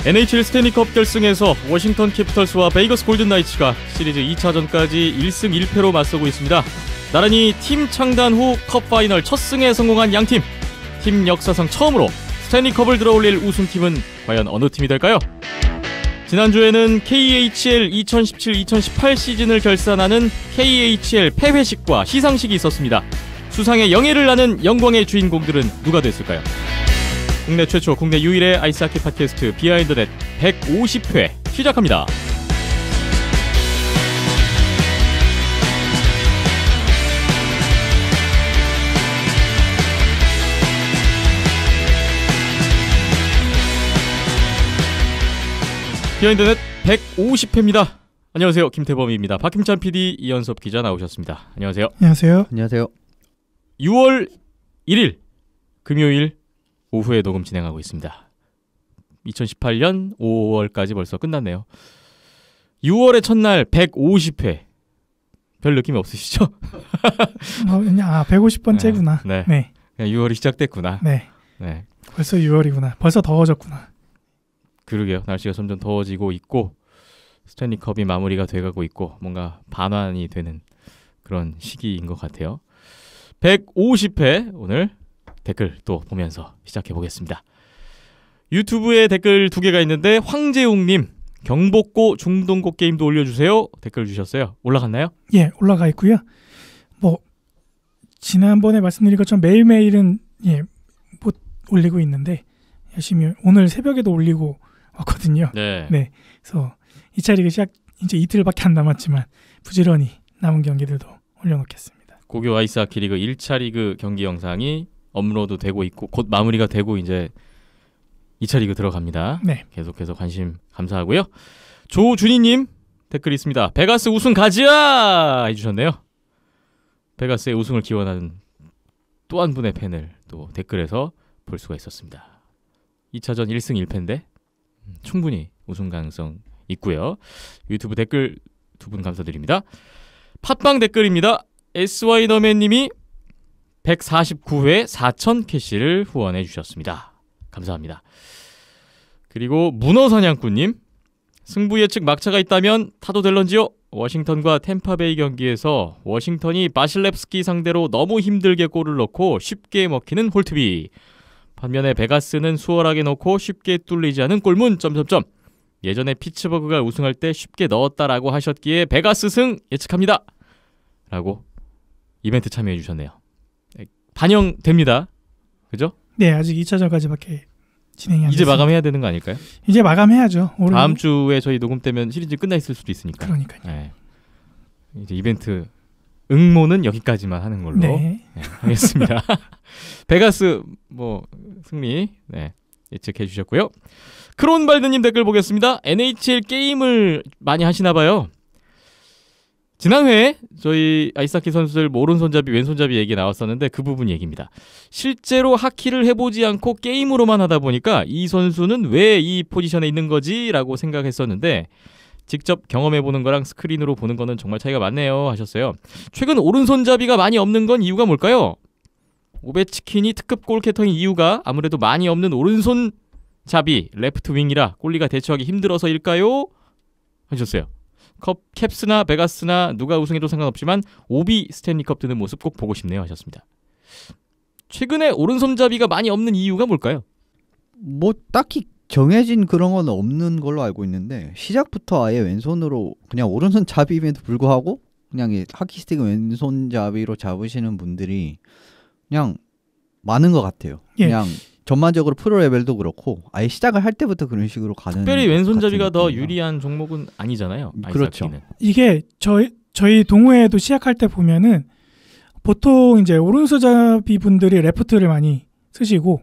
NHL 스탠리컵 결승에서 워싱턴 캐피털스와 베이거스 골든 나이츠가 시리즈 2차전까지 1승 1패로 맞서고 있습니다. 나란히 팀 창단 후 컵 파이널 첫 승에 성공한 양팀. 팀 역사상 처음으로 스탠리컵을 들어올릴 우승팀은 과연 어느 팀이 될까요? 지난주에는 KHL 2017-2018 시즌을 결산하는 KHL 폐회식과 시상식이 있었습니다. 수상의 영예를 나는 영광의 주인공들은 누가 됐을까요? 국내 최초, 국내 유일의 아이스하키 팟캐스트 비하인드넷 150회 시작합니다. 비하인드넷 150회입니다. 안녕하세요. 김태범입니다. 박김찬 PD, 이현섭 기자 나오셨습니다. 안녕하세요. 안녕하세요. 안녕하세요. 6월 1일 금요일 오후에 녹음 진행하고 있습니다. 2018년 5월까지 벌써 끝났네요. 6월의 첫날 150회. 별 느낌이 없으시죠? 150번째구나. 네. 네. 그냥 6월이 시작됐구나. 네. 네. 벌써 6월이구나. 벌써 더워졌구나. 그러게요. 날씨가 점점 더워지고 있고 스탠리컵이 마무리가 돼가고 있고 뭔가 반환이 되는 그런 시기인 것 같아요. 150회 오늘 댓글 또 보면서 시작해 보겠습니다. 유튜브에 댓글 2개가 있는데 황재웅님 경복고 중동고 게임도 올려주세요 댓글 주셨어요. 올라갔나요? 예, 올라가 있고요. 뭐 지난번에 말씀드린 것처럼 매일매일은 못 올리고 있는데 열심히 오늘 새벽에도 올리고 왔거든요. 네. 네. 그래서 2차 리그 시작 이제 이틀밖에 안 남았지만 부지런히 남은 경기들도 올려놓겠습니다. 고교 아이스하키 리그 1차 리그 경기 영상이 업로드 되고 있고 곧 마무리가 되고 이제 2차 리그 들어갑니다. 네. 계속해서 관심 감사하고요. 조준희님 댓글 있습니다. 베가스 우승 가지야 해주셨네요. 베가스의 우승을 기원하는 또 한 분의 팬을 또 댓글에서 볼 수가 있었습니다. 2차전 1승 1패인데 충분히 우승 가능성 있고요. 유튜브 댓글 2분 감사드립니다. 팟빵 댓글입니다. SY너맨님이 149회 4,000 캐시를 후원해 주셨습니다. 감사합니다. 그리고 문어사냥꾼님 승부 예측 막차가 있다면 타도 될런지요? 워싱턴과 템파베이 경기에서 워싱턴이 바실렙스키 상대로 너무 힘들게 골을 넣고 쉽게 먹히는 홀트비. 반면에 베가스는 수월하게 넣고 쉽게 뚫리지 않은 골문... 예전에 피츠버그가 우승할 때 쉽게 넣었다라고 하셨기에 베가스 승 예측합니다. 라고 이벤트 참여해 주셨네요. 반영됩니다. 그죠? 네, 아직 2차전까지밖에 진행이 안 됐어요. 이제 마감해야 되는 거 아닐까요? 이제 마감해야죠. 다음 주에 저희 녹음 때면 시리즈 끝나 있을 수도 있으니까. 그러니까요. 네. 이제 이벤트 응모는 여기까지만 하는 걸로 네. 하겠습니다. 베가스 뭐 승리 예측해 주셨고요. 크론발드님 댓글 보겠습니다. NHL 게임을 많이 하시나 봐요. 지난 회에 저희 아이스하키 선수들 오른손잡이 왼손잡이 얘기 나왔었는데 그 부분 얘기입니다. 실제로 하키를 해보지 않고 게임으로만 하다 보니까 이 선수는 왜 이 포지션에 있는 거지? 라고 생각했었는데 직접 경험해보는 거랑 스크린으로 보는 거는 정말 차이가 많네요 하셨어요. 최근 오른손잡이가 많이 없는 건 이유가 뭘까요? 오베치킨이 특급 골캐터인 이유가 아무래도 많이 없는 오른손잡이 레프트 윙이라 골리가 대처하기 힘들어서일까요? 하셨어요. 캡스나 베가스나 누가 우승해도 상관없지만 오비 스탠리컵 드는 모습 꼭 보고 싶네요 하셨습니다. 최근에 오른손잡이가 많이 없는 이유가 뭘까요? 뭐 딱히 정해진 그런 건 없는 걸로 알고 있는데 시작부터 아예 왼손으로 그냥 오른손잡이임에도 불구하고 그냥 이 하키스틱은 왼손잡이로 잡으시는 분들이 그냥 많은 것 같아요. 예. 그냥 전반적으로 프로 레벨도 그렇고 아예 시작을 할 때부터 그런 식으로 가는. 특별히 왼손잡이가 더 유리한 종목은 아니잖아요. 그렇죠. 아이스하키는. 이게 저희 동호회도 시작할 때 보면은 보통 이제 오른손잡이 분들이 레프트를 많이 쓰시고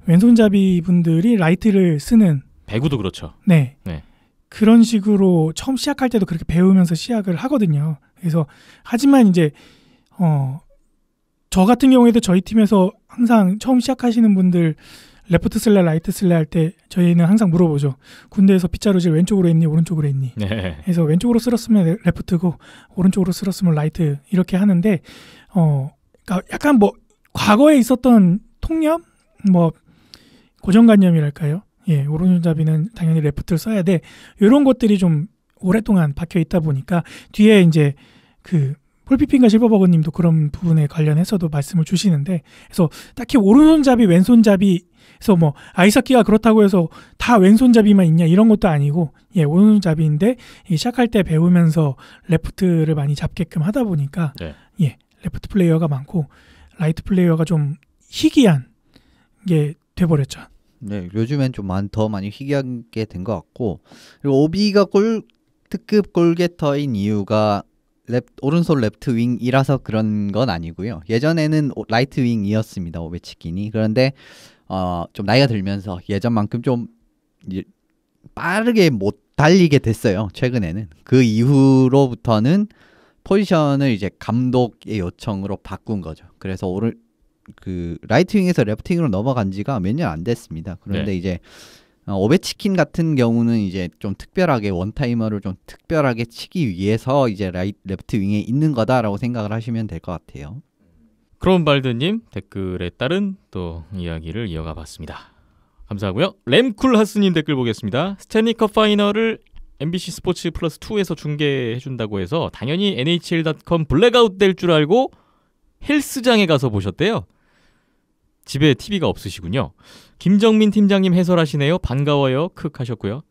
왼손잡이 분들이 라이트를 쓰는. 배구도 그렇죠. 네. 네. 그런 식으로 처음 시작할 때도 그렇게 배우면서 시작을 하거든요. 그래서 하지만 이제 저 같은 경우에도 저희 팀에서 항상 처음 시작하시는 분들 레프트 쓸래 라이트 쓸래 할 때 저희는 항상 물어보죠. 군대에서 빗자루질 왼쪽으로 했니 오른쪽으로 했니. 네. 그래서 왼쪽으로 쓸었으면 레프트고 오른쪽으로 쓸었으면 라이트 이렇게 하는데 그러니까 약간 뭐 과거에 있었던 통념 뭐 고정관념이랄까요? 오른손잡이는 당연히 레프트를 써야 돼. 이런 것들이 좀 오랫동안 박혀 있다 보니까 뒤에 이제 그 폴피핀과 실버버그님도 그런 부분에 관련해서도 말씀을 주시는데, 그래서 딱히 오른손잡이, 왼손잡이에서 뭐 아이사키가 그렇다고 해서 다 왼손잡이만 있냐 이런 것도 아니고, 오른손잡이인데 시작할 때 배우면서 레프트를 많이 잡게끔 하다 보니까 레프트 플레이어가 많고 라이트 플레이어가 좀 희귀한 게 돼버렸죠. 네, 요즘엔 좀 더 많이 희귀하게 된 것 같고, 그리고 오비가 특급 골게터인 이유가 오른손 레프트 윙이라서 그런 건 아니고요. 예전에는 라이트 윙이었습니다, 오베치킨이. 그런데 좀 나이가 들면서 예전만큼 좀 빠르게 못 달리게 됐어요, 최근에는. 그 이후로부터는 포지션을 이제 감독의 요청으로 바꾼 거죠. 그래서 라이트 윙에서 레프트 윙으로 넘어간 지가 몇 년 안 됐습니다. 그런데 이제 오베치킨 같은 경우는 이제 좀 특별하게 원타이머를 좀 특별하게 치기 위해서 이제 레프트 윙에 있는 거다라고 생각을 하시면 될 것 같아요. 크롬발드님 댓글에 따른 또 이야기를 이어가 봤습니다. 감사하고요. 램쿨하스님 댓글 보겠습니다. 스탠리컵 파이널을 MBC 스포츠 플러스 2에서 중계해준다고 해서 당연히 NHL.com 블랙아웃 될 줄 알고 헬스장에 가서 보셨대요. 집에 TV가 없으시군요. 김정민 팀장님 해설하시네요. 반가워요. 크 하셨고요.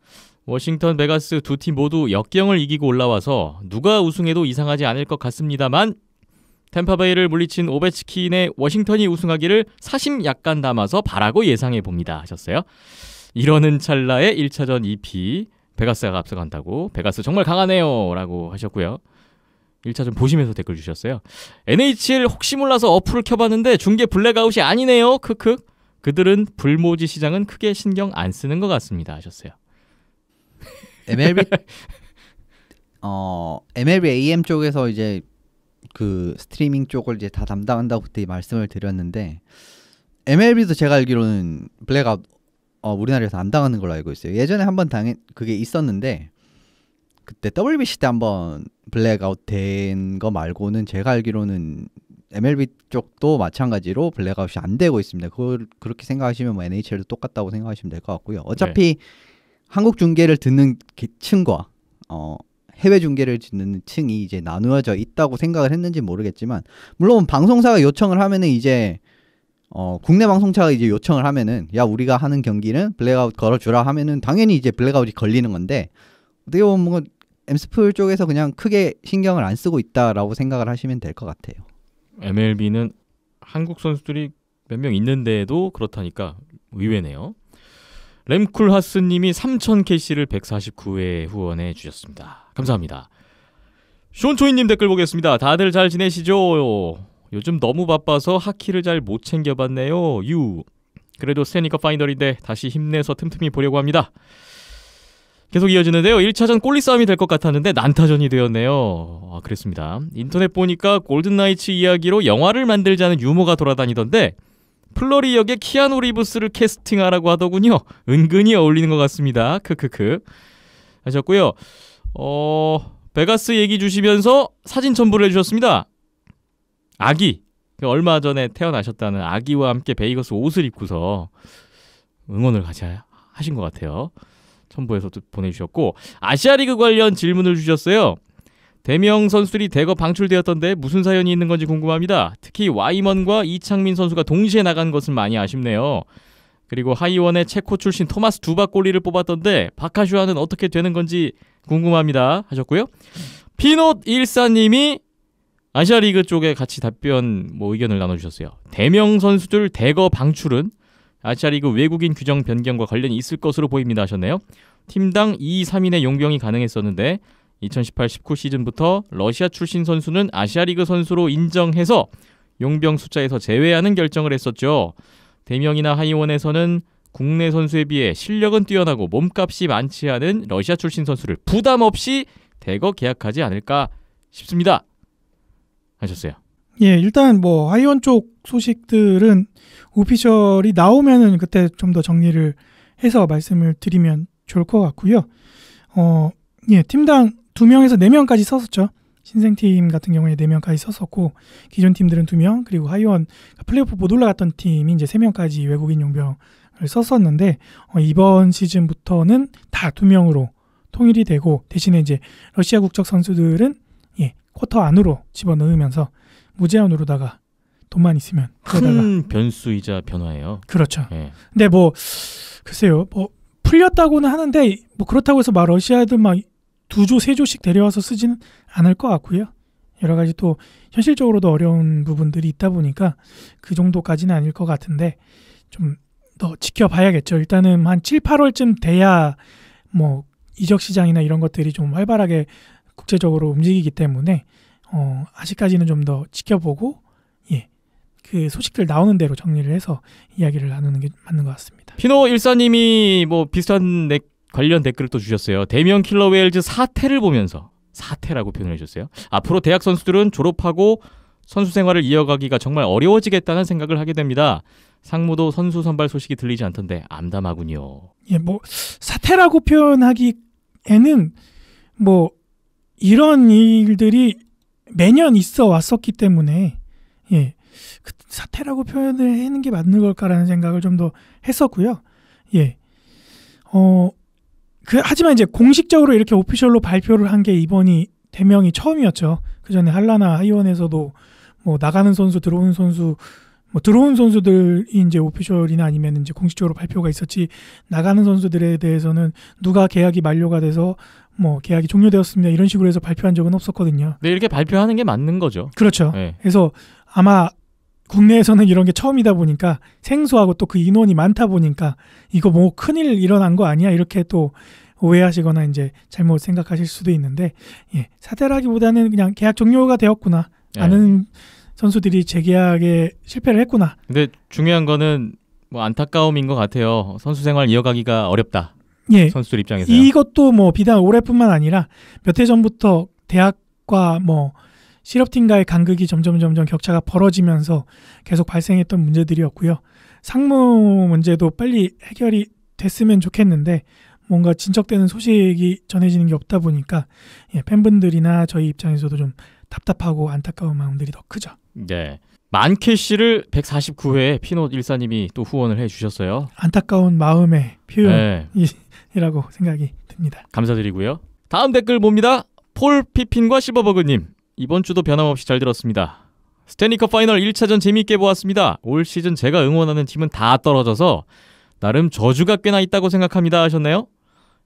워싱턴, 베가스 두 팀 모두 역경을 이기고 올라와서 누가 우승해도 이상하지 않을 것 같습니다만 템파베이를 물리친 오베치킨의 워싱턴이 우승하기를 사심 약간 담아서 바라고 예상해 봅니다 하셨어요. 이러는 찰나에 1차전 2피 베가스가 앞서간다고, 베가스 정말 강하네요 라고 하셨고요. 1차전 보시면서 댓글 주셨어요. NHL 혹시 몰라서 어플을 켜봤는데 중계 블랙아웃이 아니네요. 크크. 그들은 불모지 시장은 크게 신경 안 쓰는 것 같습니다 하셨어요. MLB AM 쪽에서 이제 그 스트리밍 쪽을 이제 다 담당한다고 그때 말씀을 드렸는데, MLB도 제가 알기로는 블랙아웃 우리나라에서 안 당하는 걸로 알고 있어요. 예전에 한번 그게 있었는데 그때 WBC 때 한번 블랙아웃 된 거 말고는 제가 알기로는 MLB 쪽도 마찬가지로 블랙아웃이 안 되고 있습니다. 그걸 그렇게 생각하시면 뭐 NHL도 똑같다고 생각하시면 될 것 같고요. 어차피 한국 중계를 듣는 층과 해외 중계를 듣는 층이 이제 나누어져 있다고 생각을 했는지 모르겠지만, 물론 방송사가 요청을 하면은 이제 국내 방송사가 이제 요청을 하면은 야 우리가 하는 경기는 블랙아웃 걸어주라 하면은 당연히 이제 블랙아웃이 걸리는 건데, 어떻게 보면 뭐 엠스플 쪽에서 그냥 크게 신경을 안 쓰고 있다라고 생각을 하시면 될 것 같아요. MLB는 한국 선수들이 몇 명 있는데도 그렇다니까 의외네요. 램쿨하스님이 3000캐시를 149회 후원해 주셨습니다. 감사합니다. 쇼초이님 댓글 보겠습니다. 다들 잘 지내시죠? 요즘 너무 바빠서 하키를 잘 못 챙겨봤네요. 그래도 스탠리컵 파이널인데 다시 힘내서 틈틈이 보려고 합니다. 계속 이어지는데요. 1차전 골리 싸움이 될 것 같았는데 난타전이 되었네요. 그랬습니다. 인터넷 보니까 골든나이츠 이야기로 영화를 만들자는 유머가 돌아다니던데 플러리 역의 키아누 리브스를 캐스팅하라고 하더군요. 은근히 어울리는 것 같습니다. 크크크 하셨고요. 베가스 얘기 주시면서 사진 첨부를 해주셨습니다. 아기, 얼마 전에 태어나셨다는 아기와 함께 베이거스 옷을 입고서 응원을 같이 하신 것 같아요. 첨부해서 보내주셨고, 아시아리그 관련 질문을 주셨어요. 대명 선수들이 대거 방출되었던데 무슨 사연이 있는 건지 궁금합니다. 특히 와이먼과 이창민 선수가 동시에 나간 것은 많이 아쉽네요. 그리고 하이원의 체코 출신 토마스 두박 골리를 뽑았던데 바카슈아는 어떻게 되는 건지 궁금합니다 하셨고요. 피노14님이 아시아리그 쪽에 같이 답변 의견을 나눠주셨어요. 대명 선수들 대거 방출은 아시아리그 외국인 규정 변경과 관련이 있을 것으로 보입니다 하셨네요. 팀당 2, 3인의 용병이 가능했었는데 2018-19 시즌부터 러시아 출신 선수는 아시아리그 선수로 인정해서 용병 숫자에서 제외하는 결정을 했었죠. 대명이나 하이원에서는 국내 선수에 비해 실력은 뛰어나고 몸값이 많지 않은 러시아 출신 선수를 부담 없이 대거 계약하지 않을까 싶습니다 하셨어요. 일단 뭐 하이원 쪽 소식들은 오피셜이 나오면은 그때 좀 더 정리를 해서 말씀을 드리면 좋을 것 같고요. 팀당 2명에서 4명까지 썼었죠. 신생팀 같은 경우에 4명까지 썼었고, 기존 팀들은 2명, 그리고 하이원 플레이오프 못 올라갔던 팀이 이제 3명까지 외국인 용병을 썼었는데 이번 시즌부터는 다 2명으로 통일이 되고 대신에 이제 러시아 국적 선수들은 쿼터 안으로 집어넣으면서 무제한으로다가 돈만 있으면 큰 변수이자 변화예요. 그렇죠. 예. 근데 뭐 글쎄요, 뭐 풀렸다고는 하는데 뭐 그렇다고 해서 막 러시아들 막 2조 3조씩 데려와서 쓰지는 않을 것 같고요. 여러 가지 또 현실적으로도 어려운 부분들이 있다 보니까 그 정도까지는 아닐 것 같은데 좀 더 지켜봐야겠죠. 일단은 한 7, 8월쯤 돼야 뭐 이적 시장이나 이런 것들이 좀 활발하게 국제적으로 움직이기 때문에 아직까지는 좀 더 지켜보고 그 소식들 나오는 대로 정리를 해서 이야기를 나누는 게 맞는 것 같습니다. 피노 일사님이 뭐 비슷한 관련 댓글을 또 주셨어요. 대면 킬러 웨일즈 사태를 보면서 사태라고 표현해 주셨어요. 앞으로 대학 선수들은 졸업하고 선수 생활을 이어가기가 정말 어려워지겠다는 생각을 하게 됩니다. 상무도 선수 선발 소식이 들리지 않던데 암담하군요. 뭐 사태라고 표현하기에는 뭐 이런 일들이 매년 있어 왔었기 때문에 그 사태라고 표현을 하는 게 맞는 걸까라는 생각을 좀 더 했었고요. 하지만 이제 공식적으로 이렇게 오피셜로 발표를 한 게 이번이 대명이 처음이었죠. 그 전에 한라나 하이원에서도 뭐 나가는 선수, 들어오는 선수, 뭐 들어온 선수들이 이제 오피셜이나 아니면 이제 공식적으로 발표가 있었지, 나가는 선수들에 대해서는 누가 계약이 만료가 돼서 뭐 계약이 종료되었습니다 이런 식으로 해서 발표한 적은 없었거든요. 네, 이렇게 발표하는 게 맞는 거죠. 그렇죠. 네. 그래서 아마 국내에서는 이런 게 처음이다 보니까 생소하고 또 그 인원이 많다 보니까 이거 뭐 큰일 일어난 거 아니야 이렇게 또 오해하시거나 이제 잘못 생각하실 수도 있는데 사태라기보다는 그냥 계약 종료가 되었구나. 많은 선수들이 재계약에 실패를 했구나. 근데 중요한 거는 뭐 안타까움인 것 같아요. 선수 생활 이어가기가 어렵다. 선수들 입장에서요. 이것도 뭐 비단 올해뿐만 아니라 몇 해 전부터 대학과 뭐 실업팀과의 간극이 점점 격차가 벌어지면서 계속 발생했던 문제들이었고요. 상무 문제도 빨리 해결이 됐으면 좋겠는데 뭔가 진척되는 소식이 전해지는 게 없다 보니까 팬분들이나 저희 입장에서도 좀 답답하고 안타까운 마음들이 더 크죠. 네. 만캐시를 149회에 피노 일사님이 또 후원을 해주셨어요. 안타까운 마음의 표현이라고 생각이 듭니다. 감사드리고요. 다음 댓글 봅니다. 폴 피핀과 실버버그님. 이번 주도 변함없이 잘 들었습니다. 스탠리컵 파이널 1차전 재미있게 보았습니다. 올 시즌 제가 응원하는 팀은 다 떨어져서 나름 저주가 꽤나 있다고 생각합니다 하셨네요.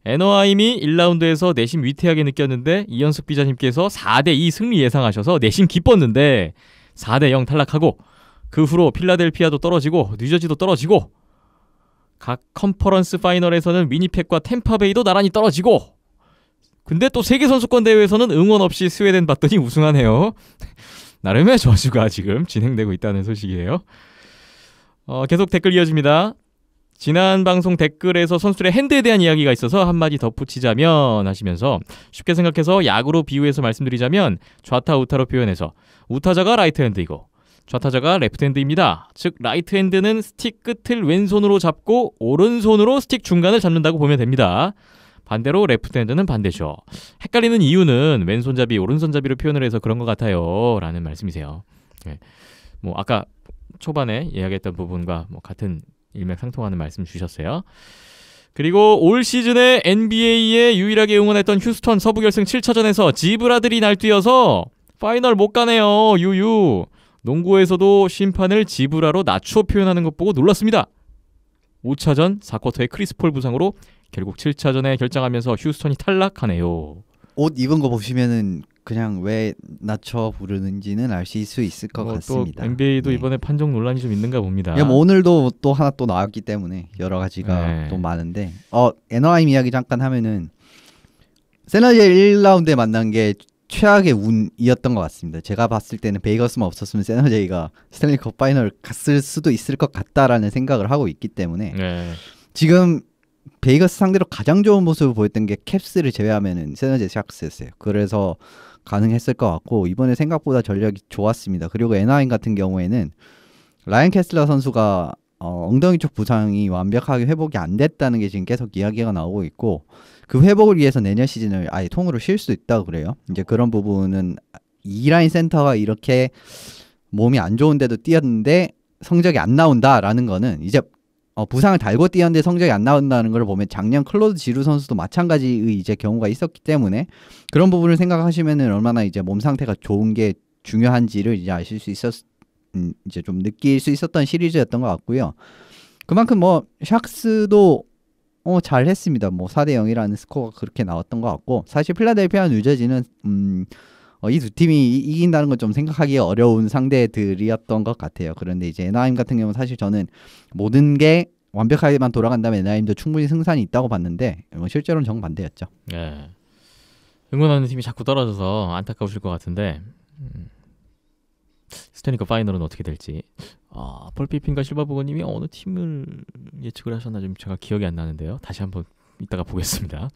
애너하임이 1라운드에서 내심 위태하게 느꼈는데 이현숙 기자님께서 4대2 승리 예상하셔서 내심 기뻤는데 4대0 탈락하고 그 후로 필라델피아도 떨어지고 뉴저지도 떨어지고 각 컨퍼런스 파이널에서는 위니펙과 템파베이도 나란히 떨어지고 근데 또 세계선수권 대회에서는 응원 없이 스웨덴 봤더니 우승하네요. 나름의 저주가 지금 진행되고 있다는 소식이에요. 계속 댓글 이어집니다. 지난 방송 댓글에서 선수들의 핸드에 대한 이야기가 있어서 한마디 덧붙이자면 하시면서 쉽게 생각해서 야구로 비유해서 말씀드리자면 좌타 우타로 표현해서 우타자가 라이트 핸드이고 좌타자가 레프트 핸드입니다. 즉 라이트 핸드는 스틱 끝을 왼손으로 잡고 오른손으로 스틱 중간을 잡는다고 보면 됩니다. 반대로 레프트 핸드는 반대죠. 헷갈리는 이유는 왼손잡이 오른손잡이로 표현을 해서 그런 것 같아요 라는 말씀이세요. 뭐 아까 초반에 이야기했던 부분과 뭐 같은 일맥상통하는 말씀 주셨어요. 그리고 올 시즌에 NBA에 유일하게 응원했던 휴스턴 서부 결승 7차전에서 지브라들이 날뛰어서 파이널 못 가네요. 유유. 농구에서도 심판을 지브라로 낮춰 표현하는 것 보고 놀랐습니다. 5차전 4쿼터의 크리스 폴 부상으로 결국 7차전에 결정하면서 휴스턴이 탈락하네요. 옷 입은 거 보시면은 그냥 왜 낮춰 부르는지는 아실 수 있을 것 같습니다. 또 NBA도 이번에 판정 논란이 좀 있는가 봅니다. 뭐 오늘도 또 하나 또 나왔기 때문에 여러 가지가 또 많은데 애너하임 이야기 잠깐 하면은 세너제 1라운드에 만난 게 최악의 운이었던 것 같습니다. 제가 봤을 때는 베이거스만 없었으면 세너제이가 스탠리컵 파이널 갔을 수도 있을 것 같다라는 생각을 하고 있기 때문에 지금 베이거스 상대로 가장 좋은 모습을 보였던 게 캡스를 제외하면은 세너제 샥스였어요. 그래서 가능했을 것 같고 이번에 생각보다 전력이 좋았습니다. 그리고 애너하임 같은 경우에는 라이언 캐슬러 선수가 엉덩이 쪽 부상이 완벽하게 회복이 안 됐다는 게 지금 계속 이야기가 나오고 있고 그 회복을 위해서 내년 시즌을 아예 통으로 쉴 수 있다고 그래요. 이제 그런 부분은 2라인 센터가 이렇게 몸이 안 좋은데도 뛰었는데 성적이 안 나온다라는 거는 이제 부상을 달고 뛰었는데 성적이 안 나온다는 걸 보면 작년 클로드 지루 선수도 마찬가지의 이제 경우가 있었기 때문에 그런 부분을 생각하시면은 얼마나 이제 몸 상태가 좋은 게 중요한지를 이제 아실 수 이제 좀 느낄 수 있었던 시리즈였던 것 같고요. 그만큼 뭐 샥스도 잘했습니다. 뭐 4대 0이라는 스코어가 그렇게 나왔던 것 같고 사실 필라델피아 뉴저지는 이 두 팀이 이긴다는 건 좀 생각하기 어려운 상대들이었던 것 같아요. 그런데 이제 애나임 같은 경우는 사실 저는 모든 게 완벽하게만 돌아간다면 애나임도 충분히 승산이 있다고 봤는데 실제로는 정반대였죠. 예. 응원하는 팀이 자꾸 떨어져서 안타까우실 것 같은데 스탠리컵 파이널은 어떻게 될지. 펄피핀과 실버버거님이 어느 팀을 예측을 하셨나 좀 제가 기억이 안 나는데요. 다시 한번 이따가 보겠습니다.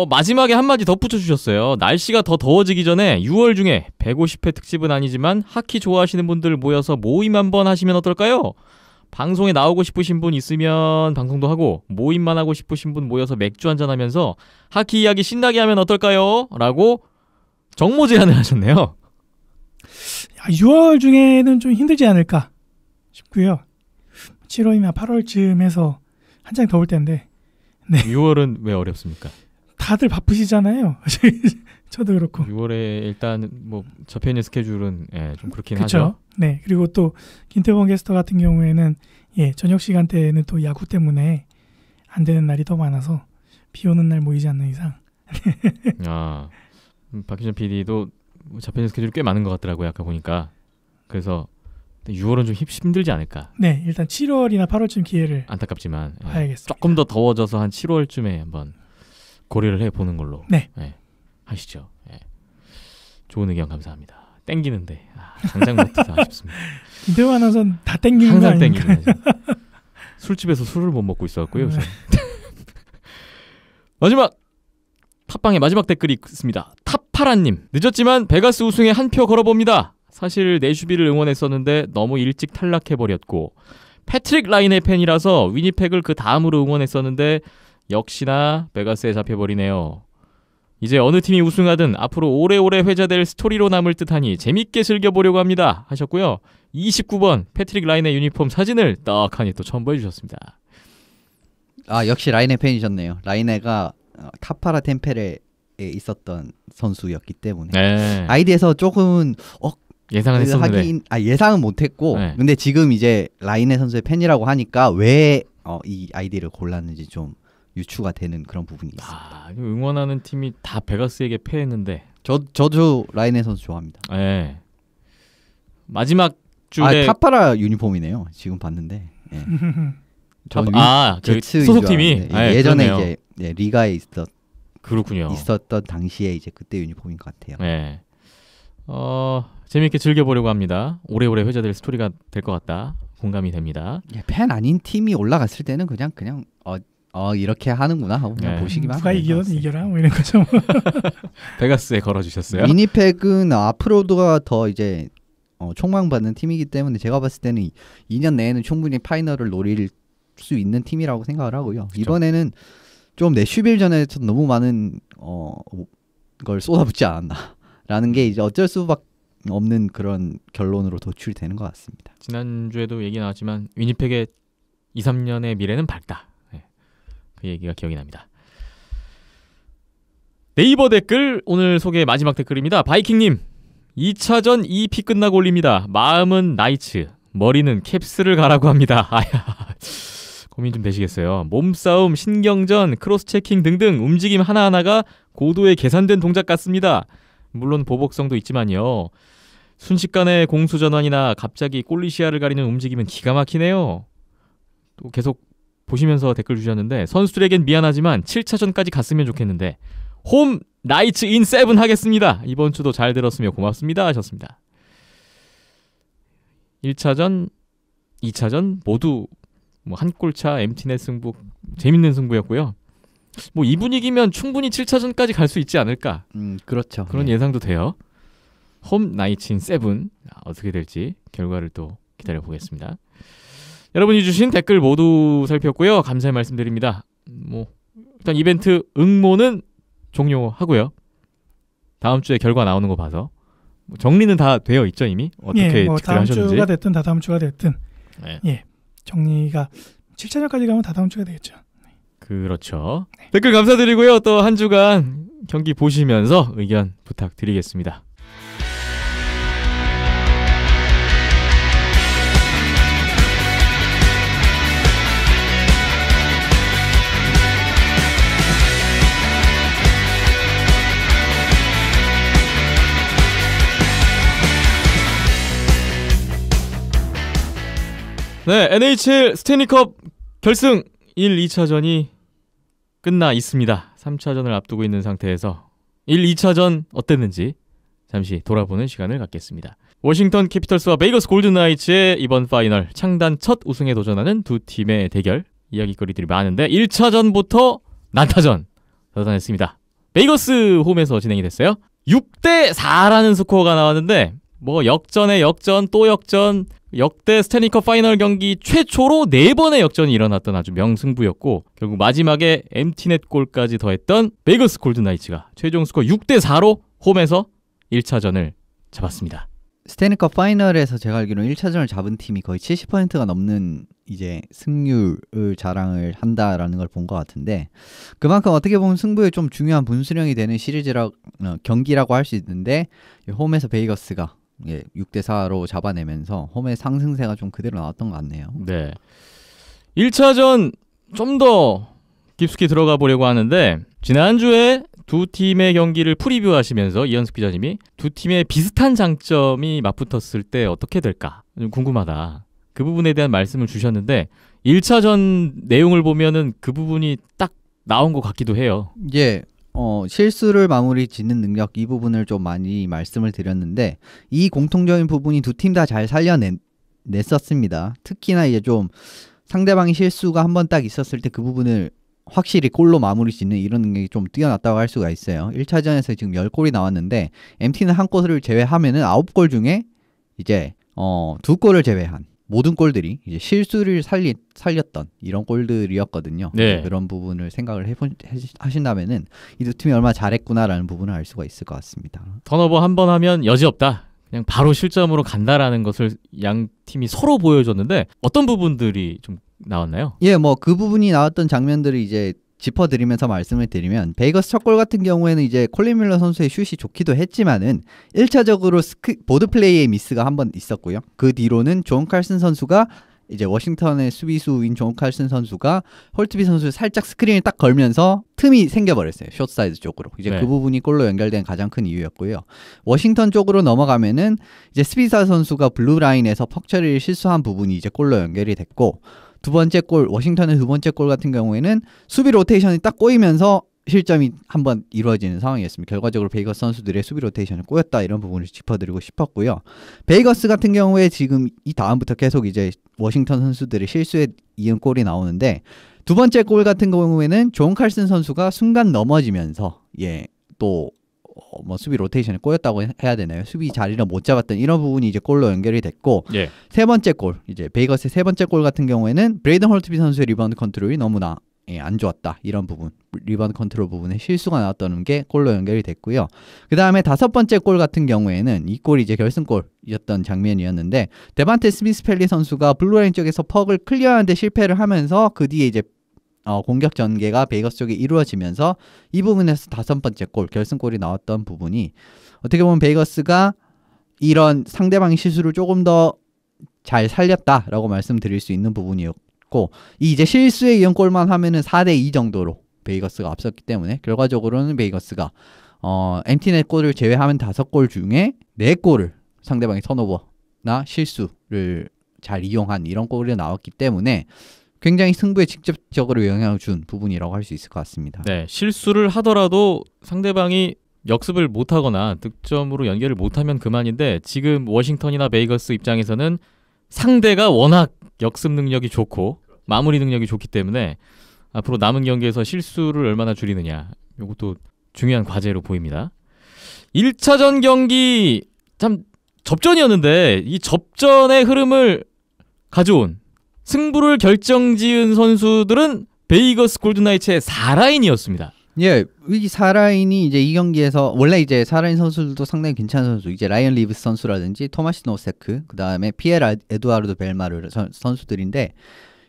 마지막에 한마디 덧붙여 주셨어요. 날씨가 더 더워지기 전에 6월 중에 150회 특집은 아니지만 하키 좋아하시는 분들 모여서 모임 한번 하시면 어떨까요? 방송에 나오고 싶으신 분 있으면 방송도 하고 모임만 하고 싶으신 분 모여서 맥주 한잔 하면서 하키 이야기 신나게 하면 어떨까요? 라고 정모 제안을 하셨네요. 6월 중에는 좀 힘들지 않을까 싶고요. 7월이나 8월쯤에서 한창 더울 텐데 6월은 왜 어렵습니까? 다들 바쁘시잖아요. 저도 그렇고. 6월에 일단 뭐 접혀있는 스케줄은 좀 그렇긴 그쵸? 하죠. 네. 그리고 또 김태범 게스터 같은 경우에는 저녁 시간대에는 또 야구 때문에 안 되는 날이 더 많아서 비 오는 날 모이지 않는 이상. 박희준 PD도 잡혀있는 스케줄이 꽤 많은 것 같더라고요. 아까 보니까. 그래서 6월은 좀 힘들지 않을까. 네. 일단 7월이나 8월쯤 기회를 안타깝지만 봐야겠습니다. 조금 더 더워져서 한 7월쯤에 한번 고려를 해보는 걸로 네. 하시죠. 좋은 의견 감사합니다. 땡기는데 당장 못해서 아쉽습니다. 김태호 아나운서는 다 땡기는 거 항상 아닙니까? 땡기는 술집에서 술을 못 먹고 있었고요. 요새. 마지막 팟빵의 마지막 댓글이 있습니다. 탑파라님, 늦었지만 베가스 우승에 한 표 걸어봅니다. 사실 내슈비를 응원했었는데 너무 일찍 탈락해버렸고 패트릭 라인의 팬이라서 위니펙을 그 다음으로 응원했었는데 역시나 베가스에 잡혀버리네요. 이제 어느 팀이 우승하든 앞으로 오래오래 회자될 스토리로 남을 듯하니 재밌게 즐겨보려고 합니다. 하셨고요. 29번 패트릭 라인의 유니폼 사진을 떡하니 또 첨부해 주셨습니다. 역시 라이네 팬이셨네요. 라이네가 타파라 템페레에 있었던 선수였기 때문에 아이디에서 조금은 예상은 했었는데 예상은 못했고 근데 지금 이제 라이네 선수의 팬이라고 하니까 왜 이 아이디를 골랐는지 좀 유추가 되는 그런 부분이 있습니다. 응원하는 팀이 다 베가스에게 패했는데 저도 라이네 선수 좋아합니다. 마지막 주에 타파라 유니폼이네요. 지금 봤는데. 그 소속팀이 예전에 그러네요. 이제 리가에 그렇군요. 있었던 당시에 이제 그때 유니폼인 것 같아요. 재미있게 즐겨보려고 합니다. 오래오래 회자될 스토리가 될 것 같다. 공감이 됩니다. 팬 아닌 팀이 올라갔을 때는 그냥 이렇게 하는구나 하고 그냥 보시기만 누가 이기든 이겨라 뭐 이런 거죠. 베가스에 걸어주셨어요. 위니펙은 앞으로도가 더 이제 촉망받는 팀이기 때문에 제가 봤을 때는 2년 내에는 충분히 파이널을 노릴 수 있는 팀이라고 생각을 하고요. 그쵸? 이번에는 좀 내슈빌전에 너무 많은 걸 쏟아붓지 않았나라는 게 이제 어쩔 수밖에 없는 그런 결론으로 도출되는 것 같습니다. 지난주에도 얘기 나왔지만 위니펙의 2, 3년의 미래는 밝다. 그 얘기가 기억이 납니다. 네이버 댓글 오늘 소개 마지막 댓글입니다. 바이킹님 2차전 2피 끝나고 올립니다. 마음은 나이츠, 머리는 캡스를 가라고 합니다. 고민 좀 되시겠어요. 몸싸움, 신경전, 크로스체킹 등등 움직임 하나하나가 고도의 계산된 동작 같습니다. 물론 보복성도 있지만요. 순식간에 공수전환이나 갑자기 골리시아를 가리는 움직임은 기가 막히네요. 또 계속 보시면서 댓글 주셨는데 선수들에겐 미안하지만 7차전까지 갔으면 좋겠는데 홈 나이츠 인 7 하겠습니다. 이번 주도 잘 들었으면 고맙습니다 하셨습니다. 1차전, 2차전 모두 한 골차 MT넷 승부 재밌는 승부였고요. 이 분위기면 충분히 7차전까지 갈 수 있지 않을까. 그렇죠. 그런 예상도 돼요. 홈 나이츠 인 7 어떻게 될지 결과를 또 기다려보겠습니다. 여러분이 주신 댓글 모두 살폈고요. 감사의 말씀드립니다. 일단 이벤트 응모는 종료하고요. 다음 주에 결과 나오는 거 봐서 정리는 다 되어 있죠 이미? 어떻게 다음 하셨는지. 주가 됐든 다다음 주가 됐든 정리가 7차전까지 가면 다 다음 주가 되겠죠. 그렇죠. 댓글 감사드리고요. 또 한 주간 경기 보시면서 의견 부탁드리겠습니다. 네, NHL 스탠리컵 결승 1, 2차전이 끝나 있습니다. 3차전을 앞두고 있는 상태에서 1, 2차전 어땠는지 잠시 돌아보는 시간을 갖겠습니다. 워싱턴 캐피털스와 베이거스 골든나이츠의 이번 파이널 창단 첫 우승에 도전하는 두 팀의 대결, 이야기거리들이 많은데 1차전부터 난타전 나타났습니다. 베이거스 홈에서 진행이 됐어요. 6대4라는 스코어가 나왔는데 뭐 역전에 역전 또 역전, 역대 스탠리컵 파이널 경기 최초로 4번의 역전이 일어났던 아주 명승부였고 결국 마지막에 엠티넷 골까지 더했던 베이거스 골든나이츠가 최종 스코어 6대4로 홈에서 1차전을 잡았습니다. 스탠리컵 파이널에서 제가 알기로는 1차전을 잡은 팀이 거의 70%가 넘는 이제 승률을 자랑을 한다라는 걸 본 것 같은데, 그만큼 어떻게 보면 승부에 좀 중요한 분수령이 되는 경기라고 할 수 있는데, 홈에서 베이거스가 6대4로 잡아내면서 홈의 상승세가 좀 그대로 나왔던 것 같네요. 네, 1차전 좀 더 깊숙이 들어가 보려고 하는데, 지난주에 두 팀의 경기를 프리뷰하시면서 이현숙 기자님이 두 팀의 비슷한 장점이 맞붙었을 때 어떻게 될까 좀 궁금하다, 그 부분에 대한 말씀을 주셨는데 1차전 내용을 보면은 그 부분이 딱 나온 것 같기도 해요. 예, 실수를 마무리 짓는 능력, 이 부분을 좀 많이 말씀을 드렸는데, 이 공통적인 부분이 두 팀 다 잘 살려냈었습니다. 특히나 이제 좀 상대방의 실수가 한 번 딱 있었을 때 그 부분을 확실히 골로 마무리 짓는 이런 능력이 좀 뛰어났다고 할 수가 있어요. 1차전에서 지금 10골이 나왔는데 MT는 한 골을 제외하면은 9골 중에 이제 2골을 제외한 모든 골들이 이제 실수를 살렸던 이런 골들이었거든요. 네. 그런 부분을 생각을 하신다면은 이 두 팀이 얼마나 잘했구나라는 부분을 알 수가 있을 것 같습니다. 턴오버 한 번 하면 여지없다, 그냥 바로 실점으로 간다라는 것을 양 팀이 서로 보여줬는데 어떤 부분들이 좀 나왔나요? 예, 뭐 그 부분이 나왔던 장면들을 이제 짚어드리면서 말씀을 드리면, 베이거스 첫 골 같은 경우에는 이제 콜린 밀러 선수의 슛이 좋기도 했지만은 1차적으로 보드 플레이의 미스가 한 번 있었고요. 그 뒤로는 존 칼슨 선수가 이제 워싱턴의 수비수인 존 칼슨 선수가 홀트비 선수를 살짝 스크린을 딱 걸면서 틈이 생겨버렸어요. 숏사이드 쪽으로. 이제 네. 그 부분이 골로 연결된 가장 큰 이유였고요. 워싱턴 쪽으로 넘어가면은 이제 스피사 선수가 블루 라인에서 퍽 처리를 실수한 부분이 이제 골로 연결이 됐고, 두 번째 골, 워싱턴의 두 번째 골 같은 경우에는 수비 로테이션이 딱 꼬이면서 실점이 한번 이루어지는 상황이었습니다. 결과적으로 베이거스 선수들의 수비 로테이션을 꼬였다, 이런 부분을 짚어드리고 싶었고요. 베이거스 같은 경우에 지금 이 다음부터 계속 이제 워싱턴 선수들의 실수에 이은 골이 나오는데, 두 번째 골 같은 경우에는 존 칼슨 선수가 순간 넘어지면서 또 뭐 수비 로테이션에 꼬였다고 해야 되나요? 수비 자리를 못 잡았던 이런 부분이 이제 골로 연결이 됐고, 예. 세 번째 골, 이제 베이거스의 세 번째 골 같은 경우에는 브레이든 홀트비 선수의 리바운드 컨트롤이 너무나 안 좋았다, 이런 부분, 리바운드 컨트롤 부분에 실수가 나왔다는 게 골로 연결이 됐고요. 그 다음에 다섯 번째 골 같은 경우에는 이 골이 이제 결승골이었던 장면이었는데, 데반테 스미스 펠리 선수가 블루라인 쪽에서 퍽을 클리어하는데 실패를 하면서 그 뒤에 이제 공격 전개가 베이거스 쪽에 이루어지면서 이 부분에서 다섯 번째 골, 결승골이 나왔던 부분이 어떻게 보면 베이거스가 이런 상대방의 실수를 조금 더 잘 살렸다라고 말씀드릴 수 있는 부분이었고, 이 이제 실수에 이은 골만 하면은 4대2 정도로 베이거스가 앞섰기 때문에 결과적으로는 베이거스가 엠티넷 골을 제외하면 5골 중에 4골을 상대방의 턴오버나 실수를 잘 이용한 이런 골이 나왔기 때문에 굉장히 승부에 직접적으로 영향을 준 부분이라고 할 수 있을 것 같습니다. 네, 실수를 하더라도 상대방이 역습을 못하거나 득점으로 연결을 못하면 그만인데, 지금 워싱턴이나 베이거스 입장에서는 상대가 워낙 역습 능력이 좋고 마무리 능력이 좋기 때문에 앞으로 남은 경기에서 실수를 얼마나 줄이느냐, 이것도 중요한 과제로 보입니다. 1차전 경기 참 접전이었는데, 이 접전의 흐름을 가져온, 승부를 결정지은 선수들은 베이거스 골든나이츠의 4라인이었습니다. 예, 이 사라인이 이제 이 경기에서 원래 이제 사라인 선수들도 상당히 괜찮은 선수, 이제 라이언 리브스 선수라든지 토마시 노세크, 그 다음에 피에르 에두아르도 벨마르 선수들인데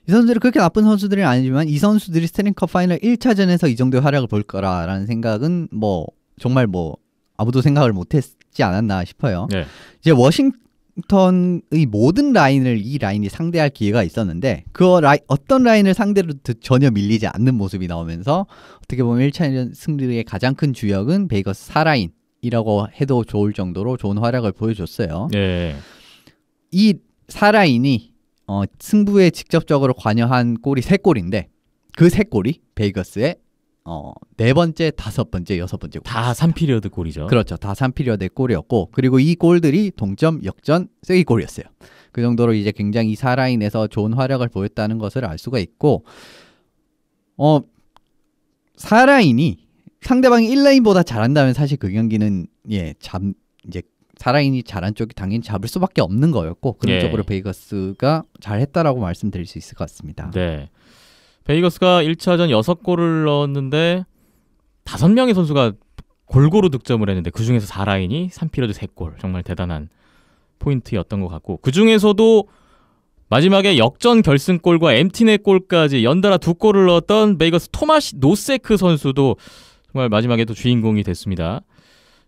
이 선수들이 그렇게 나쁜 선수들은 아니지만 이 선수들이 스탠링컵 파이널 1차전에서 이 정도의 활약을 볼 거라라는 생각은 뭐 정말 뭐 아무도 생각을 못했지 않았나 싶어요. 네. 이제 워싱턴의 모든 라인을 이 라인이 상대할 기회가 있었는데 어떤 라인을 상대로 전혀 밀리지 않는 모습이 나오면서 어떻게 보면 1차전 승리의 가장 큰 주역은 베이거스 4라인이라고 해도 좋을 정도로 좋은 활약을 보여줬어요. 네. 이 4라인이 승부에 직접적으로 관여한 골이 3골인데 그 3골이 베이거스의 4번째, 5번째, 6번째 골. 다 3피리어드 골이죠. 그렇죠. 다 3피리어드의 골이었고 그리고 이 골들이 동점, 역전, 쐐기골이었어요. 그 정도로 이제 굉장히 이 4라인에서 좋은 활약을 보였다는 것을 알 수가 있고 4라인이 상대방이 1라인보다 잘한다면 사실 그 경기는 이제 4라인이 잘한 쪽이 당연히 잡을 수밖에 없는 거였고 그런 예. 쪽으로 베이거스가 잘했다라고 말씀드릴 수 있을 것 같습니다. 네. 베이거스가 1차전 6골을 넣었는데 5명의 선수가 골고루 득점을 했는데 그중에서 4라인이 3피리어드 3골. 정말 대단한 포인트였던 것 같고 그중에서도 마지막에 역전 결승골과 엠티넷 골까지 연달아 2골을 넣었던 베이거스 토마시 노세크 선수도 정말 마지막에 또 주인공이 됐습니다.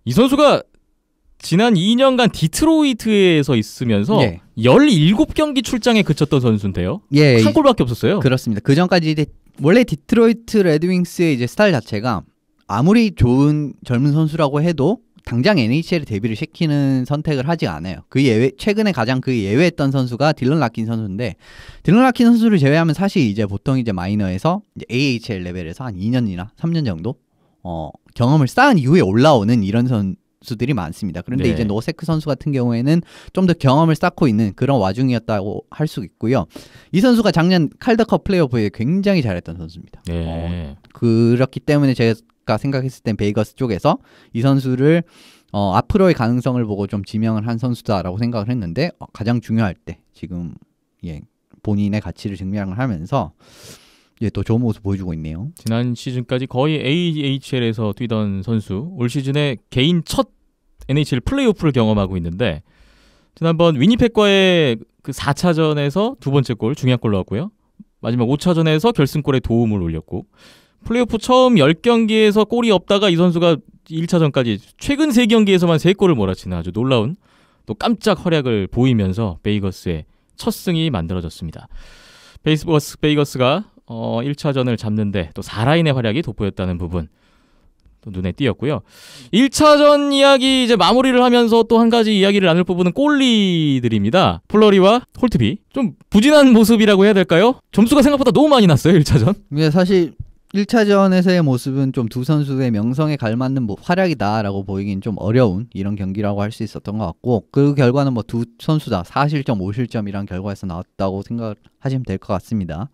이 선수가 지난 2년간 디트로이트에서 있으면서 17경기 출장에 그쳤던 선수인데요. 예, 한 골밖에 없었어요. 그렇습니다. 그 전까지 이제 원래 디트로이트 레드윙스의 이제 스타일 자체가 아무리 좋은 젊은 선수라고 해도 당장 NHL에 데뷔를 시키는 선택을 하지 않아요. 그 예외 최근에 가장 그 예외했던 선수가 딜런 라킨 선수인데 딜런 라킨 선수를 제외하면 사실 이제 보통 이제 마이너에서 이제 AHL 레벨에서 한 2년이나 3년 정도 경험을 쌓은 이후에 올라오는 이런 선수들이 많습니다. 그런데 네. 이제 노세크 선수 같은 경우에는 좀 더 경험을 쌓고 있는 그런 와중이었다고 할 수 있고요. 이 선수가 작년 칼더컵 플레이오프에 굉장히 잘했던 선수입니다. 네. 그렇기 때문에 제가 생각했을 땐 베이거스 쪽에서 이 선수를 앞으로의 가능성을 보고 좀 지명을 한 선수다라고 생각을 했는데 가장 중요할 때 지금 본인의 가치를 증명을 하면서 또 좋은 모습 보여주고 있네요. 지난 시즌까지 거의 AHL에서 뛰던 선수, 올 시즌에 개인 첫 NHL 플레이오프를 경험하고 있는데 지난번 위니펙과의 그 4차전에서 2번째 골, 중요한 골 넣었고요. 마지막 5차전에서 결승골에 도움을 올렸고 플레이오프 처음 10경기에서 골이 없다가 이 선수가 1차전까지 최근 3경기에서만 3골을 몰아치는 아주 놀라운 또 깜짝 활약을 보이면서 베이거스의 첫 승이 만들어졌습니다. 베이거스가 1차전을 잡는데 또 4라인의 활약이 돋보였다는 부분 또 눈에 띄었고요. 1차전 이야기 이제 마무리를 하면서 또 한 가지 이야기를 나눌 부분은 골리들입니다. 플러리와 홀트비 좀 부진한 모습이라고 해야 될까요? 점수가 생각보다 너무 많이 났어요. 1차전. 사실 1차전에서의 모습은 좀 두 선수의 명성에 갈맞는 활약이다라고 보이긴 좀 어려운 이런 경기라고 할 수 있었던 것 같고 그 결과는 뭐 두 선수 다 4실점, 5실점이란 결과에서 나왔다고 생각하시면 될 것 같습니다.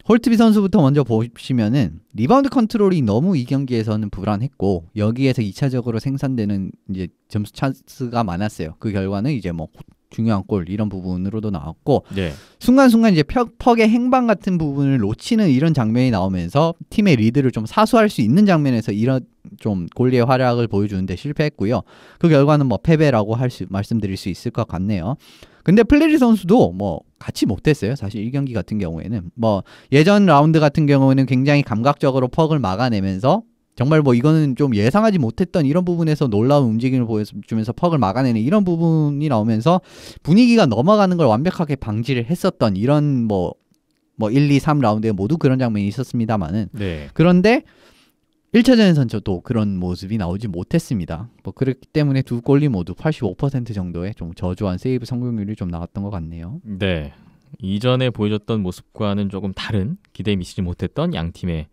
홀트비 선수부터 먼저 보시면은 리바운드 컨트롤이 너무 이 경기에서는 불안했고 여기에서 2차적으로 생산되는 이제 점수 찬스가 많았어요. 그 결과는 이제 뭐 중요한 골 이런 부분으로도 나왔고 네. 순간순간 이제 퍽의 행방 같은 부분을 놓치는 이런 장면이 나오면서 팀의 리드를 좀 사수할 수 있는 장면에서 이런 좀 골리의 활약을 보여주는데 실패했고요. 그 결과는 뭐 패배라고 말씀드릴 수 있을 것 같네요. 근데 플레리 선수도 뭐 같이 못했어요. 사실 1경기 같은 경우에는 뭐 예전 라운드 같은 경우에는 굉장히 감각적으로 퍽을 막아내면서 정말 뭐 이거는 좀 예상하지 못했던 이런 부분에서 놀라운 움직임을 보여주면서 퍽을 막아내는 이런 부분이 나오면서 분위기가 넘어가는 걸 완벽하게 방지를 했었던 이런 뭐 1, 2, 3 라운드에 모두 그런 장면이 있었습니다만은 네. 그런데 1차전에서는 저도 그런 모습이 나오지 못했습니다. 뭐 그렇기 때문에 두 골리 모두 85% 정도의 좀 저조한 세이브 성공률이 좀 나왔던 것 같네요. 네. 이전에 보여줬던 모습과는 조금 다른 기대에 미치지 못했던 양 팀의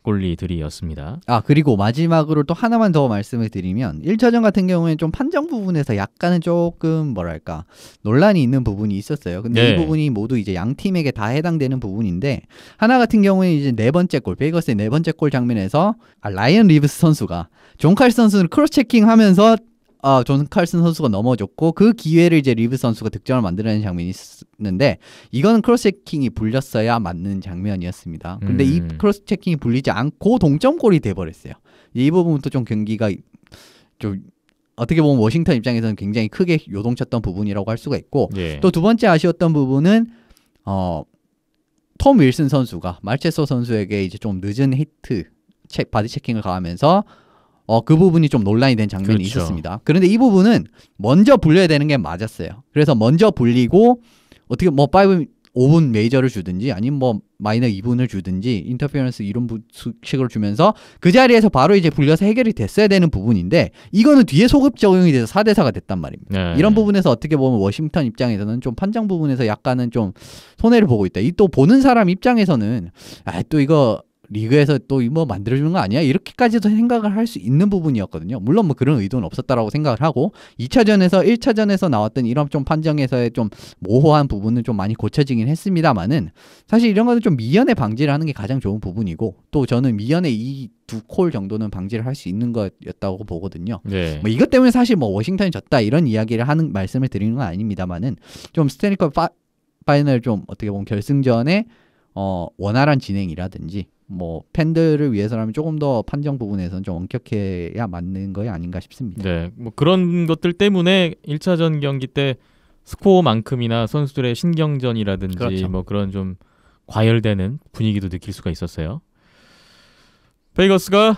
골리들이었습니다. 그리고 마지막으로 또 하나만 더 말씀을 드리면 1차전 같은 경우에는 좀 판정 부분에서 약간은 조금 뭐랄까 논란이 있는 부분이 있었어요. 근데 네. 이 부분이 모두 이제 양 팀에게 다 해당되는 부분인데 하나 같은 경우에는 이제 4번째 골, 베이거스의 4번째 골 장면에서 라이언 리브스 선수가 존 칼 선수를 크로스 체킹하면서 존 칼슨 선수가 넘어졌고 그 기회를 이제 리브 선수가 득점을 만들어내는 장면이 있었는데 이거는 크로스 체킹이 불렸어야 맞는 장면이었습니다. 근데 이 크로스 체킹이 불리지 않고 동점골이 돼버렸어요. 이 부분부터 좀 경기가 좀 어떻게 보면 워싱턴 입장에서는 굉장히 크게 요동쳤던 부분이라고 할 수가 있고 예. 또 두 번째 아쉬웠던 부분은 톰 윌슨 선수가 말체소 선수에게 이제 좀 늦은 히트 바디 체킹을 가하면서 그 부분이 좀 논란이 된 장면이 그렇죠. 있었습니다. 그런데 이 부분은 먼저 불려야 되는 게 맞았어요. 그래서 먼저 불리고 어떻게 뭐 5분 메이저를 주든지 아니면 뭐 마이너 2분을 주든지 인터페어런스 이런 식으로 주면서 그 자리에서 바로 이제 불려서 해결이 됐어야 되는 부분인데 이거는 뒤에 소급 적용이 돼서 4대4가 됐단 말입니다. 네. 이런 부분에서 어떻게 보면 워싱턴 입장에서는 좀 판정 부분에서 약간은 좀 손해를 보고 있다. 이 또 보는 사람 입장에서는 또 이거 리그에서 또 뭐 만들어주는 거 아니야? 이렇게까지도 생각을 할 수 있는 부분이었거든요. 물론 뭐 그런 의도는 없었다라고 생각을 하고 2차전에서 1차전에서 나왔던 이런 좀 판정에서의 좀 모호한 부분은 좀 많이 고쳐지긴 했습니다만은 사실 이런 거는 좀 미연에 방지를 하는 게 가장 좋은 부분이고 또 저는 미연에 이 두 콜 정도는 방지를 할 수 있는 거였다고 보거든요. 네. 뭐 이것 때문에 사실 뭐 워싱턴이 졌다 이런 이야기를 하는 말씀을 드리는 건 아닙니다만은 좀 스탠리컵 파이널 좀 어떻게 보면 결승전에 원활한 진행이라든지 뭐 팬들을 위해서라면 조금 더 판정 부분에서는 좀 엄격해야 맞는 거이 아닌가 싶습니다. 네. 뭐 그런 것들 때문에 1차전 경기 때 스코어만큼이나 선수들의 신경전이라든지 그렇죠. 뭐 그런 좀 과열되는 분위기도 느낄 수가 있었어요. 베이거스가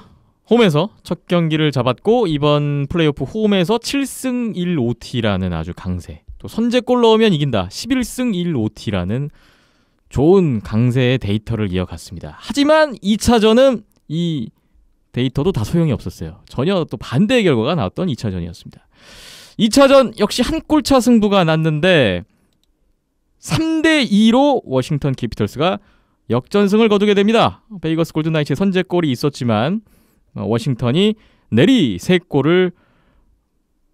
홈에서 첫 경기를 잡았고 이번 플레이오프 홈에서 7승 1OT라는 아주 강세. 또 선제골 넣으면 이긴다. 11승 1OT라는 좋은 강세의 데이터를 이어갔습니다. 하지만 2차전은 이 데이터도 다 소용이 없었어요. 전혀 또 반대의 결과가 나왔던 2차전이었습니다. 2차전 역시 한 골차 승부가 났는데 3대2로 워싱턴 캐피털스가 역전승을 거두게 됩니다. 베이거스 골든나이츠의 선제골이 있었지만 워싱턴이 내리 3골을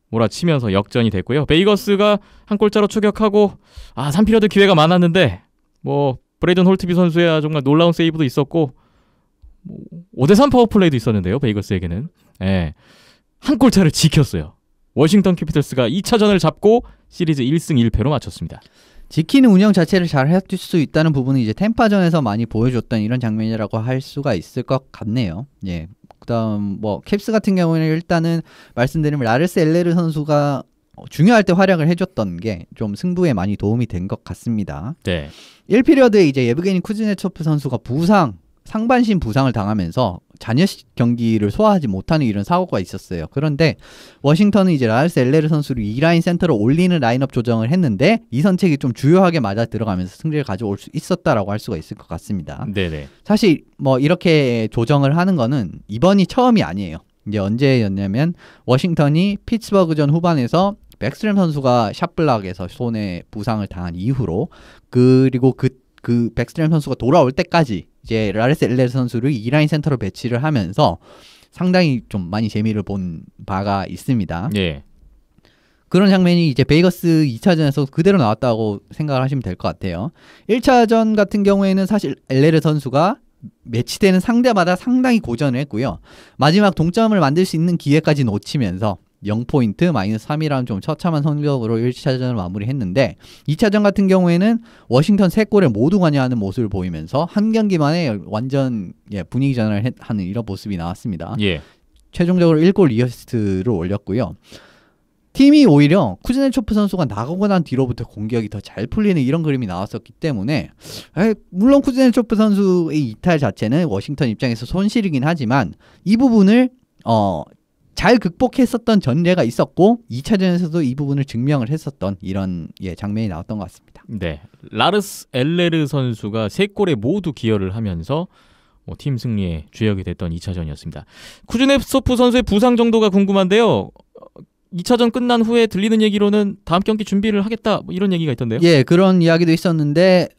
몰아치면서 역전이 됐고요. 베이거스가 한 골차로 추격하고 3피리어드 기회가 많았는데 뭐 브레이든 홀트비 선수의 정말 놀라운 세이브도 있었고 5대3 파워플레이도 있었는데요. 베이거스에게는 한 골차를 지켰어요. 워싱턴 캐피털스가 2차전을 잡고 시리즈 1승 1패로 마쳤습니다. 지키는 운영 자체를 잘 할 수 있다는 부분은 이제 템파전에서 많이 보여줬던 이런 장면이라고 할 수가 있을 것 같네요. 예. 그다음 뭐 캡스 같은 경우에는 일단은 말씀드리면 라르스 엘레르 선수가 중요할 때 활약을 해줬던 게 좀 승부에 많이 도움이 된 것 같습니다. 네. 1피리어드에 이제 예브게니 쿠즈네초프 선수가 상반신 부상을 당하면서 잔여 경기를 소화하지 못하는 이런 사고가 있었어요. 그런데 워싱턴은 이제 라르스 엘레르 선수를 2라인 센터로 올리는 라인업 조정을 했는데 이 선택이 좀 주요하게 맞아 들어가면서 승리를 가져올 수 있었다라고 할 수가 있을 것 같습니다. 네네. 사실 뭐 이렇게 조정을 하는 거는 이번이 처음이 아니에요. 이제 언제였냐면 워싱턴이 피츠버그전 후반에서 백스트램 선수가 샷블락에서 손에 부상을 당한 이후로 그리고 그 백스트램 선수가 돌아올 때까지 이제 라레스 엘레르 선수를 2라인 센터로 배치를 하면서 상당히 좀 많이 재미를 본 바가 있습니다. 예. 그런 장면이 이제 베이거스 2차전에서 그대로 나왔다고 생각을 하시면 될 것 같아요. 1차전 같은 경우에는 사실 엘레르 선수가 매치되는 상대마다 상당히 고전을 했고요. 마지막 동점을 만들 수 있는 기회까지 놓치면서 0포인트 -3이라는 좀 처참한 성적으로 1차전을 마무리했는데 2차전 같은 경우에는 워싱턴 3골에 모두 관여하는 모습을 보이면서 한 경기만에 완전 분위기 전환을 하는 이런 모습이 나왔습니다. 예. 최종적으로 1골 2어시스트를 올렸고요. 팀이 오히려 쿠즈네초프 선수가 나가고 난 뒤로부터 공격이 더 잘 풀리는 이런 그림이 나왔었기 때문에 물론 쿠즈네초프 선수의 이탈 자체는 워싱턴 입장에서 손실이긴 하지만 이 부분을 잘 극복했었던 전례가 있었고 2차전에서도 이 부분을 증명을 했었던 이런 장면이 나왔던 것 같습니다. 네. 라르스 엘레르 선수가 3골에 모두 기여를 하면서 팀 승리의 주역이 됐던 2차전이었습니다. 쿠즈네소프 선수의 부상 정도가 궁금한데요. 2차전 끝난 후에 들리는 얘기로는 다음 경기 준비를 하겠다 이런 얘기가 있던데요. 예, 그런 이야기도 있었는데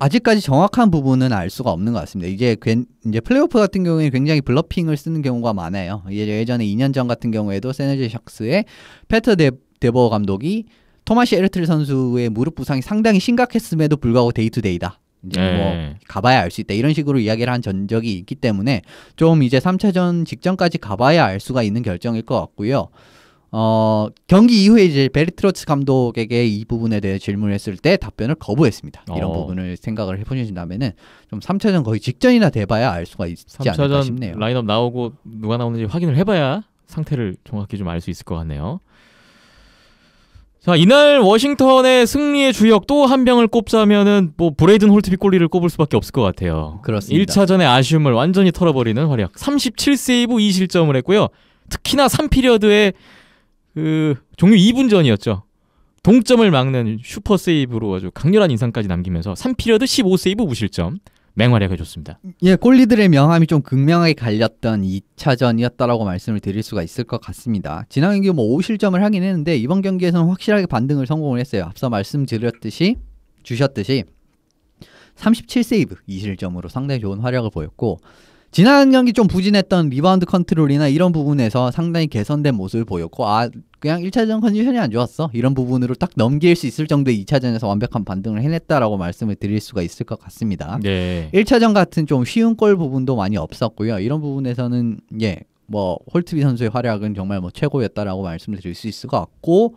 아직까지 정확한 부분은 알 수가 없는 것 같습니다. 이제 플레이오프 같은 경우에 굉장히 블러핑을 쓰는 경우가 많아요. 예전에 2년 전 같은 경우에도 세너제 샥스의 페터 데버 감독이 토마시 에르트르 선수의 무릎 부상이 상당히 심각했음에도 불구하고 데이투데이다. 이제 뭐 가봐야 알 수 있다 이런 식으로 이야기를 한 전적이 있기 때문에 좀 이제 3차전 직전까지 가봐야 알 수가 있는 결정일 것 같고요. 경기 이후에 이제 베르트로츠 감독에게 이 부분에 대해 질문을 했을 때 답변을 거부했습니다. 이런 부분을 생각을 해보신다면은 좀 3차전 거의 직전이나 돼봐야 알 수가 있지 않을까 싶네요. 3차전 라인업 나오고 누가 나오는지 확인을 해봐야 상태를 정확히 좀 알 수 있을 것 같네요. 자, 이날 워싱턴의 승리의 주역 또 한 병을 꼽자면은 뭐 브레이든 홀트비 꼴리를 꼽을 수밖에 없을 것 같아요. 그렇습니다. 1차전의 아쉬움을 완전히 털어버리는 활약. 37세이브 2실점을 했고요. 특히나 3피리어드에 그 종료 2분 전이었죠. 동점을 막는 슈퍼 세이브로 아주 강렬한 인상까지 남기면서 3피리어드 15세이브 무실점 맹활약해줬습니다. 예, 골리들의 명함이 좀 극명하게 갈렸던 2차전이었다라고 말씀을 드릴 수가 있을 것 같습니다. 지난 경기 뭐 5실점을 하긴 했는데 이번 경기에서는 확실하게 반등을 성공을 했어요. 앞서 말씀드렸듯이 주셨듯이 37세이브 2실점으로 상당히 좋은 활약을 보였고 지난 경기 좀 부진했던 리바운드 컨트롤이나 이런 부분에서 상당히 개선된 모습을 보였고 그냥 1차전 컨디션이 안 좋았어 이런 부분으로 딱 넘길 수 있을 정도의 2차전에서 완벽한 반등을 해냈다라고 말씀을 드릴 수가 있을 것 같습니다. 네. 1차전 같은 좀 쉬운 골 부분도 많이 없었고요. 이런 부분에서는 뭐 홀트비 선수의 활약은 정말 뭐 최고였다라고 말씀을 드릴 수 있을 것 같고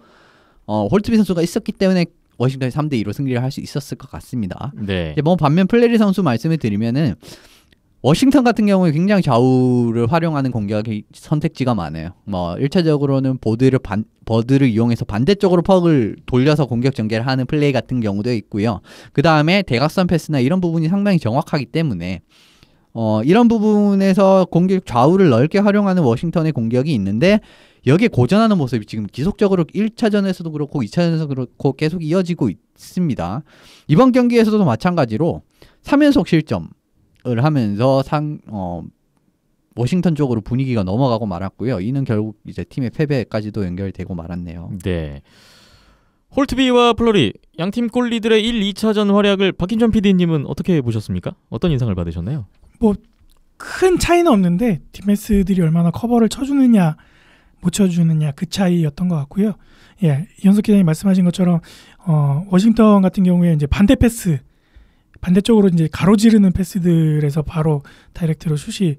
홀트비 선수가 있었기 때문에 워싱턴이 3대2로 승리를 할 수 있었을 것 같습니다. 네. 뭐 반면 플레리 선수 말씀을 드리면은 워싱턴 같은 경우에 굉장히 좌우를 활용하는 공격이 선택지가 많아요. 뭐 1차적으로는 버드를 이용해서 반대쪽으로 퍽을 돌려서 공격 전개를 하는 플레이 같은 경우도 있고요. 그 다음에 대각선 패스나 이런 부분이 상당히 정확하기 때문에 이런 부분에서 공격 좌우를 넓게 활용하는 워싱턴의 공격이 있는데 여기에 고전하는 모습이 지금 지속적으로 1차전에서도 그렇고 2차전에서도 그렇고 계속 이어지고 있습니다. 이번 경기에서도 마찬가지로 3연속 실점을 하면서 워싱턴 쪽으로 분위기가 넘어가고 말았고요. 이는 결국 이제 팀의 패배까지도 연결되고 말았네요. 네. 홀트비와 플러리 양팀 골리들의 1, 2차전 활약을 박인천 PD님은 어떻게 보셨습니까? 어떤 인상을 받으셨나요? 뭐 큰 차이는 없는데 디펜스들이 얼마나 커버를 쳐주느냐 못 쳐주느냐 그 차이였던 것 같고요. 예, 이현석 기자님 말씀하신 것처럼 워싱턴 같은 경우에 이제 반대 패스 반대쪽으로 이제 가로지르는 패스들에서 바로 다이렉트로 슛이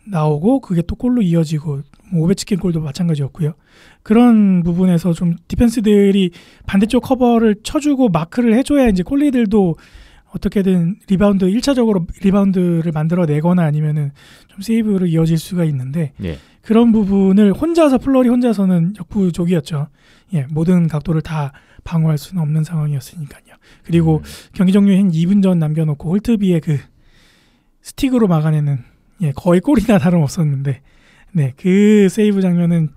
나오고 그게 또 골로 이어지고 뭐 오베치킨 골도 마찬가지였고요. 그런 부분에서 좀 디펜스들이 반대쪽 커버를 쳐주고 마크를 해줘야 이제 골리들도 어떻게든 리바운드 1차적으로 리바운드를 만들어내거나 아니면은 좀 세이브로 이어질 수가 있는데 네. 그런 부분을 플러리 혼자서는 역부족이었죠. 예, 모든 각도를 다 방어할 수는 없는 상황이었으니까요. 그리고 경기 종료 한 2분 전 남겨놓고 홀트비의 그 스틱으로 막아내는 거의 골이나 다름없었는데 그 세이브 장면은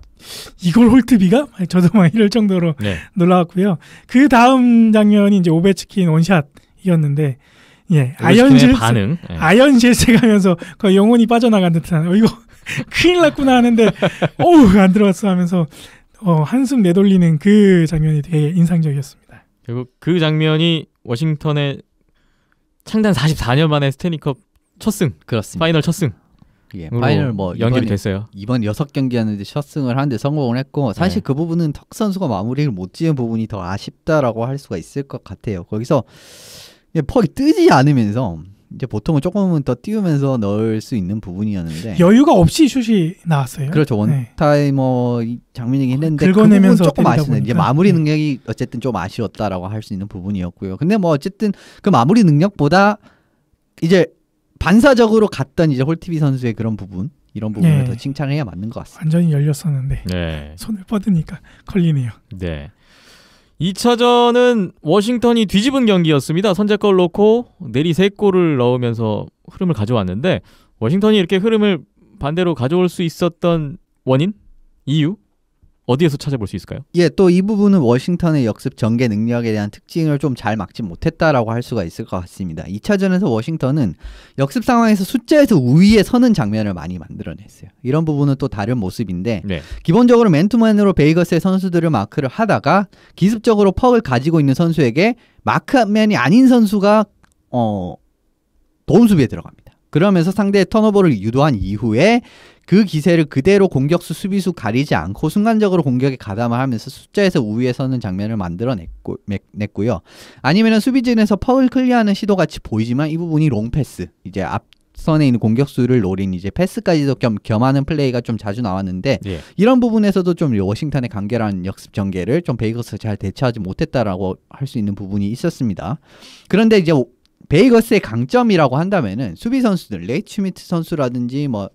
이걸 홀트비가? 저도 막 이럴 정도로 놀라웠고요. 그 다음 장면이 이제 오베치킨 원샷이었는데 아연 실책하면서 거의 영혼이 빠져나간 듯한 이거 큰일 났구나 하는데 어우 안 들어갔어 하면서 한숨 내돌리는 그 장면이 되게 인상적이었습니다. 결국 그 장면이 워싱턴의 창단 44년 만에 스탠리컵 첫 승, 그렇습니다. 파이널 첫 승. 예, 파이널 뭐 연결이 됐어요. 이번 6경기였는데 첫 승을 하는데 성공을 했고 사실 그 부분은 턱 선수가 마무리를 못 지은 부분이 더 아쉽다라고 할 수가 있을 것 같아요. 거기서 퍽이 뜨지 않으면서 이제 보통은 조금은 더 띄우면서 넣을 수 있는 부분이었는데 여유가 없이 슛이 나왔어요. 그렇죠. 원타이머 장면이긴 했는데 긁어내면서 그 조금 아쉽네. 이제 마무리 네. 능력이 어쨌든 좀 아쉬웠다라고 할 수 있는 부분이었고요. 근데 뭐 어쨌든 그 마무리 능력보다 이제 반사적으로 갔던 이제 홀티비 선수의 그런 부분 이런 부분을 더 칭찬을 해야 맞는 것 같습니다. 완전히 열렸었는데 손을 뻗으니까 걸리네요. 네. 2차전은 워싱턴이 뒤집은 경기였습니다. 선제골 넣고 내리 3골을 넣으면서 흐름을 가져왔는데 워싱턴이 이렇게 흐름을 반대로 가져올 수 있었던 원인? 이유? 어디에서 찾아볼 수 있을까요? 예, 또 이 부분은 워싱턴의 역습 전개 능력에 대한 특징을 좀 잘 막지 못했다라고 할 수가 있을 것 같습니다. 2차전에서 워싱턴은 역습 상황에서 숫자에서 우위에 서는 장면을 많이 만들어냈어요. 이런 부분은 또 다른 모습인데 기본적으로 맨투맨으로 베이거스의 선수들을 마크를 하다가 기습적으로 퍽을 가지고 있는 선수에게 마크맨이 아닌 선수가 도움 수비에 들어갑니다. 그러면서 상대의 턴오버를 유도한 이후에 그 기세를 그대로 공격수 수비수 가리지 않고 순간적으로 공격에 가담을 하면서 숫자에서 우위에 서는 장면을 냈고요. 아니면은 수비진에서 퍽을 클리어하는 시도같이 보이지만 이 부분이 롱패스 이제 공격선에 있는 공격수를 노린 이제 패스까지도 겸하는 플레이가 좀 자주 나왔는데 예. 이런 부분에서도 좀 워싱턴의 간결한 역습 전개를 좀 베이거스가 잘 대처하지 못했다라고 할 수 있는 부분이 있었습니다. 그런데 이제 베이거스의 강점이라고 한다면은 수비 선수들 레이트 슈미트 선수라든지 뭐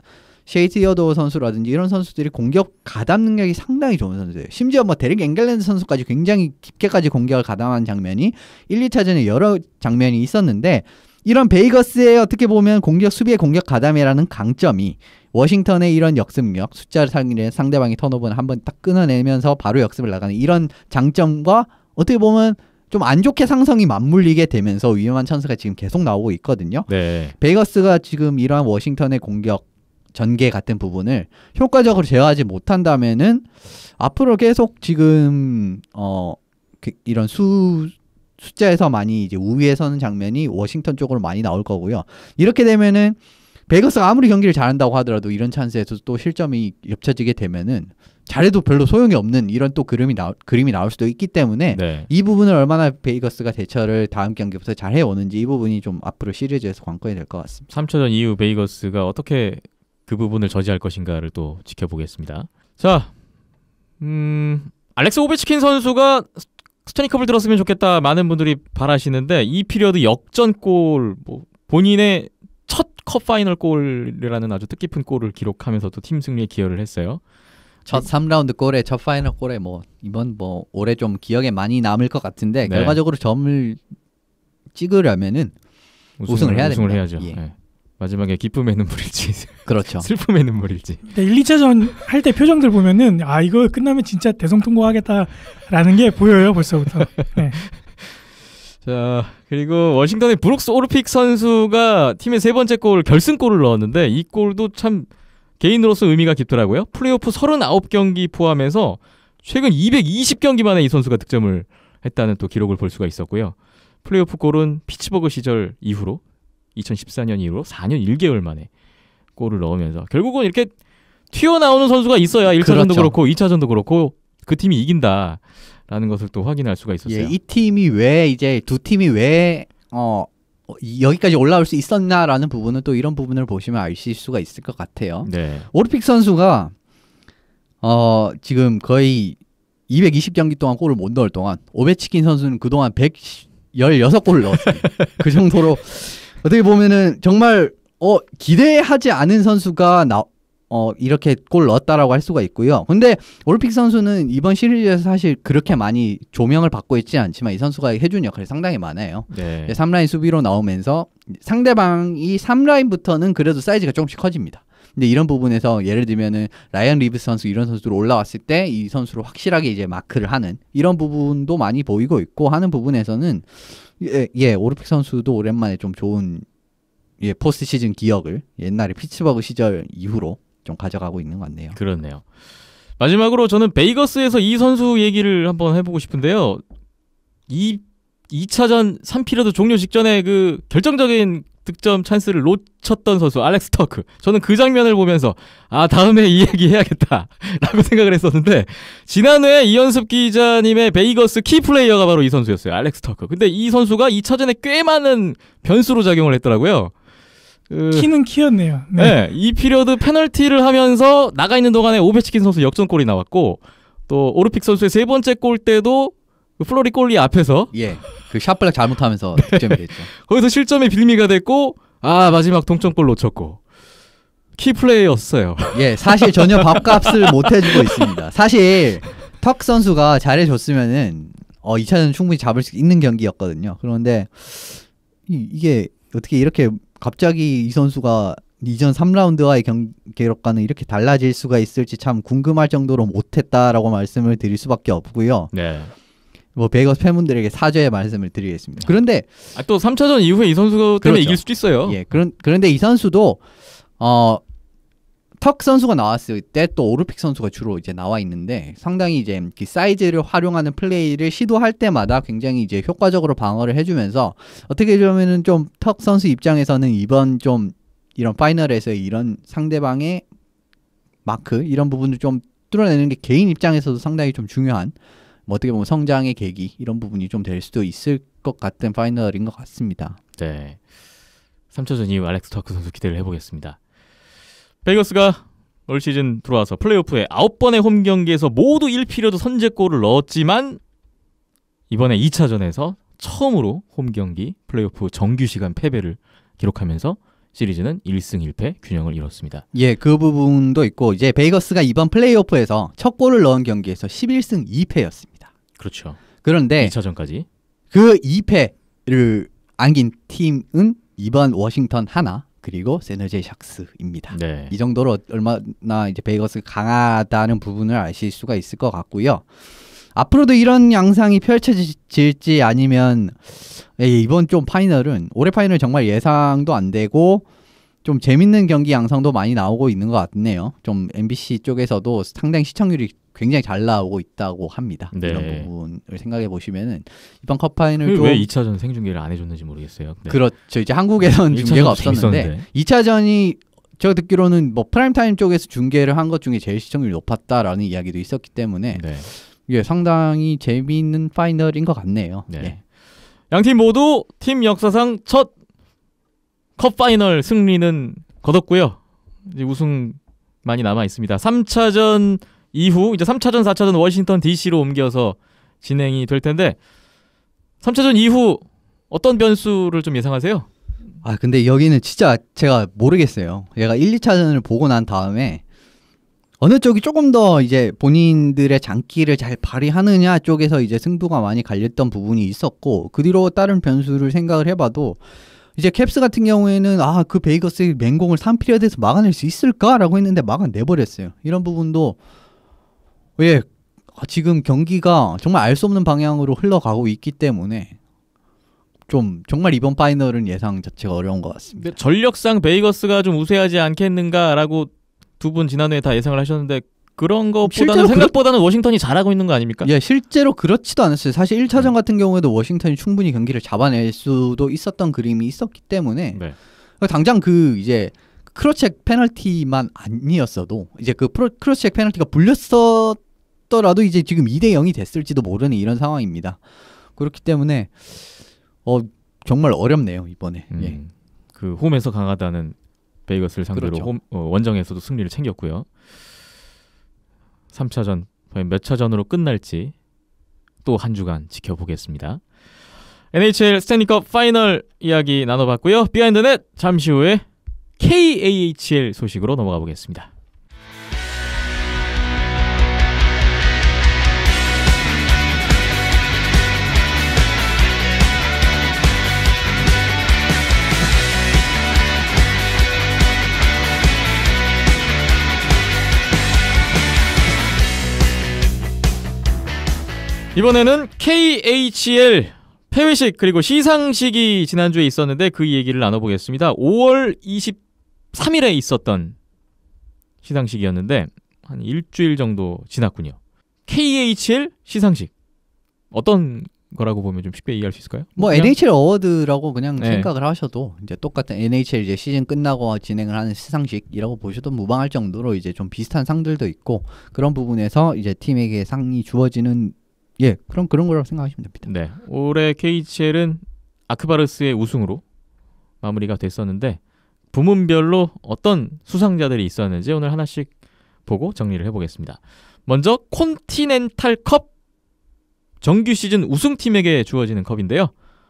셰이 티어도어 선수라든지 이런 선수들이 공격 가담 능력이 상당히 좋은 선수예요. 심지어 뭐 데릭 앵글랜드 선수까지 굉장히 깊게까지 공격을 가담한 장면이 1, 2차전에 여러 장면이 있었는데 이런 베이거스의 어떻게 보면 공격 수비의 공격 가담이라는 강점이 워싱턴의 이런 역습력 숫자를 살리는 상대방의 턴오버는 한번 딱 끊어내면서 바로 역습을 나가는 이런 장점과 어떻게 보면 좀 안 좋게 상성이 맞물리게 되면서 위험한 찬스가 지금 계속 나오고 있거든요. 네. 베이거스가 지금 이러한 워싱턴의 공격 전개 같은 부분을 효과적으로 제어하지 못한다면은 앞으로 계속 지금 이런 숫자에서 많이 이제 우위에 서는 장면이 워싱턴 쪽으로 많이 나올 거고요. 이렇게 되면은 베이거스가 아무리 경기를 잘한다고 하더라도 이런 찬스에서 또 실점이 겹쳐지게 되면은 잘해도 별로 소용이 없는 이런 또 그림이 나올 수도 있기 때문에 네. 이 부분을 얼마나 베이거스가 대처를 다음 경기부터 잘 해오는지 이 부분이 좀 앞으로 시리즈에서 관건이 될 것 같습니다. 3차전 이후 베이거스가 어떻게 그 부분을 저지할 것인가를 또 지켜보겠습니다. 자, 알렉스 오베치킨 선수가 스타니컵을 들었으면 좋겠다 많은 분들이 바라시는데 이 피리어드 역전골 뭐 본인의 첫 컵 파이널 골이라는 아주 뜻깊은 골을 기록하면서도 팀 승리에 기여를 했어요. 첫 3라운드 골에 첫 파이널 골에 뭐 이번 뭐 올해 좀 기억에 많이 남을 것 같은데 네. 결과적으로 점을 찍으려면은 우승을 해야 됩니다. 해야죠. 예. 네. 마지막에 기쁨의 눈물일지 그렇죠. 슬픔의 눈물일지. 1, 2차전 할 때 표정들 보면은 아 이거 끝나면 진짜 대성통곡하겠다라는 게 보여요 벌써부터. 네. 자, 그리고 워싱턴의 브룩스 오르픽 선수가 팀의 세 번째 결승골을 넣었는데 이 골도 참 개인으로서 의미가 깊더라고요. 플레이오프 39경기 포함해서 최근 220경기 만에 이 선수가 득점을 했다는 또 기록을 볼 수가 있었고요. 플레이오프 골은 피츠버그 시절 이후로 2014년 이후로 4년 1개월 만에 골을 넣으면서 결국은 이렇게 튀어나오는 선수가 있어야 1차전도 그렇죠. 그렇고 2차전도 그렇고 그 팀이 이긴다라는 것을 또 확인할 수가 있었어요. 예, 이 팀이 왜 이제 두 팀이 왜 여기까지 올라올 수 있었나라는 부분은 또 이런 부분을 보시면 아실 수가 있을 것 같아요. 네. 오르픽 선수가 지금 거의 220경기 동안 골을 못 넣을 동안 오베치킨 선수는 그동안 116골을 넣었어요. 그 정도로 어떻게 보면은 정말 기대하지 않은 선수가 이렇게 골 넣었다라고 할 수가 있고요. 근데 오르픽 선수는 이번 시리즈에서 사실 그렇게 많이 조명을 받고 있지 않지만 이 선수가 해준 역할이 상당히 많아요. 네. 3라인 수비로 나오면서 상대방이 3라인부터는 그래도 사이즈가 조금씩 커집니다. 근데 이런 부분에서 예를 들면은 라이언 리브스 선수 이런 선수로 올라왔을 때 이 선수로 확실하게 이제 마크를 하는 이런 부분도 많이 보이고 있고 하는 부분에서는 오르픽 선수도 오랜만에 좀 좋은 포스트 시즌 기억을 옛날에 피츠버그 시절 이후로 좀 가져가고 있는 것 같네요. 그렇네요. 마지막으로 저는 베이거스에서 이 선수 얘기를 한번 해보고 싶은데요. 2차전 3피리어드 종료 직전에 그 결정적인 득점 찬스를 놓쳤던 선수 알렉스 터크. 저는 그 장면을 보면서 다음에 이 얘기 해야겠다라고 생각을 했었는데 지난해 이현습 기자님의 베이거스 키플레이어가 바로 이 선수였어요. 알렉스 터크. 근데 이 선수가 2차전에 꽤 많은 변수로 작용을 했더라고요. 키는 키였네요. 네. 이 피리어드 페널티를 하면서 나가 있는 동안에 오베치킨 선수 역전골이 나왔고 또 오르픽 선수의 세 번째 골 때도 그 플로리 골리 앞에서 그 샷블락 잘못하면서 득점이 됐죠. 거기서 실점의 빌미가 됐고 마지막 동점골 놓쳤고 키플레이였어요. 사실 전혀 밥값을 못 해주고 있습니다. 사실 턱 선수가 잘해줬으면은 2차전 충분히 잡을 수 있는 경기였거든요. 그런데 이게 어떻게 이렇게 갑자기 이 선수가 이전 3라운드와의 기록과는 이렇게 달라질 수가 있을지 참 궁금할 정도로 못했다라고 말씀을 드릴 수밖에 없고요. 네. 뭐 베이거스 팬분들에게 사죄의 말씀을 드리겠습니다. 그런데 또 3차전 이후에 이 선수 때문에 그렇죠. 이길 수도 있어요. 그런데 이 선수도 턱 선수가 나왔을 때 또 오르픽 선수가 주로 이제 나와 있는데 상당히 이제 그 사이즈를 활용하는 플레이를 시도할 때마다 굉장히 이제 효과적으로 방어를 해주면서 어떻게 보면은 좀 턱 선수 입장에서는 이번 좀 이런 파이널에서 이런 상대방의 마크 이런 부분을 좀 뚫어내는 게 개인 입장에서도 상당히 좀 중요한 뭐 어떻게 보면 성장의 계기 이런 부분이 좀 될 수도 있을 것 같은 파이널인 것 같습니다. 네. 3차전 이후 알렉스 터크 선수 기대를 해보겠습니다. 베이거스가 올 시즌 들어와서 플레이오프에 9번의 홈 경기에서 모두 1피리어드 선제골을 넣었지만 이번에 2차전에서 처음으로 홈 경기 플레이오프 정규 시간 패배를 기록하면서 시리즈는 1승 1패 균형을 이뤘습니다. 예, 그 부분도 있고 이제 베이거스가 이번 플레이오프에서 첫 골을 넣은 경기에서 11승 2패였습니다. 그렇죠. 그런데 2차전까지 그 2패를 안긴 팀은 이번 워싱턴 하나 그리고 샌호제 샥스입니다. 네. 이 정도로 얼마나 이제 베이거스가 강하다는 부분을 아실 수가 있을 것 같고요. 앞으로도 이런 양상이 펼쳐질지 아니면 이번 좀 파이널은 올해 파이널 정말 예상도 안 되고 좀 재밌는 경기 양상도 많이 나오고 있는 것 같네요. 좀 MBC 쪽에서도 상당히 시청률이 굉장히 잘 나오고 있다고 합니다. 네. 이런 부분을 생각해 보시면은 이번 컵 파이널 좀 왜 2차전 생중계를 안 해줬는지 모르겠어요. 네. 그렇죠. 이제 한국에서는 중계가 없었는데 2차전이 제가 듣기로는 뭐 프라임타임 쪽에서 중계를 한 것 중에 제일 시청률이 높았다라는 이야기도 있었기 때문에 네. 예, 상당히 재미있는 파이널인 것 같네요. 네. 예. 양팀 모두 팀 역사상 첫 컵 파이널 승리는 거뒀고요. 이제 우승만이 남아 있습니다. 3차전 이후 이제 3차전, 4차전 워싱턴 DC로 옮겨서 진행이 될 텐데 3차전 이후 어떤 변수를 좀 예상하세요? 아 근데 여기는 진짜 제가 모르겠어요. 얘가 1, 2차전을 보고 난 다음에 어느 쪽이 조금 더 이제 본인들의 장기를 잘 발휘하느냐 쪽에서 이제 승부가 많이 갈렸던 부분이 있었고 그 뒤로 다른 변수를 생각을 해봐도 이제 캡스 같은 경우에는 그 베이거스의 맹공을 3피리어드에서 막아낼 수 있을까라고 했는데 막아내버렸어요. 이런 부분도 지금 경기가 정말 알 수 없는 방향으로 흘러가고 있기 때문에 좀 정말 이번 파이널은 예상 자체가 어려운 것 같습니다. 전력상 베이거스가 좀 우세하지 않겠는가라고 두 분 지난해에 다 예상을 하셨는데 그런 것보다는 생각보다는 워싱턴이 잘하고 있는 거 아닙니까? 예, 실제로 그렇지도 않았어요. 사실 1차전 같은 경우에도 워싱턴이 충분히 경기를 잡아낼 수도 있었던 그림이 있었기 때문에 네. 당장 그 이제 크로스체크 페널티만 아니었어도 이제 그 크로스체크 페널티가 불렸었더라도 이제 지금 2대 0이 됐을지도 모르는 이런 상황입니다. 그렇기 때문에 정말 어렵네요 이번에. 예. 그 홈에서 강하다는 베이거스를 상대로 그렇죠. 원정에서도 승리를 챙겼고요. 3차전 과연 몇 차전으로 끝날지 또 한 주간 지켜보겠습니다. NHL 스탠리컵 파이널 이야기 나눠봤고요. 비하인드 넷 잠시 후에 KAHL 소식으로 넘어가 보겠습니다. 이번에는 KHL 폐회식 그리고 시상식이 지난주에 있었는데 그 얘기를 나눠보겠습니다. 5월 23일에 있었던 시상식이었는데 한 일주일 정도 지났군요. KHL 시상식 어떤 거라고 보면 좀 쉽게 이해할 수 있을까요? 뭐 그냥 NHL 어워드라고 그냥 네. 생각을 하셔도 이제 똑같은 NHL 이제 시즌 끝나고 진행을 하는 시상식이라고 보셔도 무방할 정도로 이제 좀 비슷한 상들도 있고 그런 부분에서 이제 팀에게 상이 주어지는 그런 거라고 생각하시면 됩니다. 네, 올해 KHL은 아크바르스의 우승으로 마무리가 됐었는데 부문별로 어떤 수상자들이 있었는지 오늘 하나씩 보고 정리를 해보겠습니다. 먼저 콘티넨탈컵 정규 시즌 우승팀에게 주어지는 컵인데요.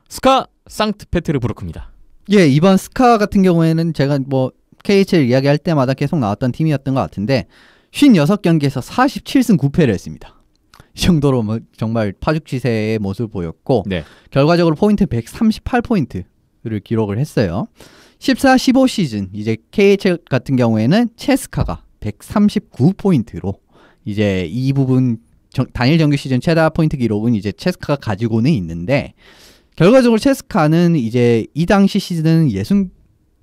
스카 상트페테르부르크입니다. 예, 이번 스카 같은 경우에는 제가 뭐 KHL 이야기할 때마다 계속 나왔던 팀이었던 것 같은데 56경기에서 47승 9패를 했습니다. 이 정도로 뭐 정말 파죽지세의 모습을 보였고 네. 결과적으로 포인트 138포인트를 기록을 했어요. 14-15 시즌 이제 KHL 같은 경우에는 체스카가 139포인트로 이제 이 부분 단일 정규 시즌 최다 포인트 기록은 이제 체스카가 가지고는 있는데 결과적으로 체스카는 이제 이 당시 시즌은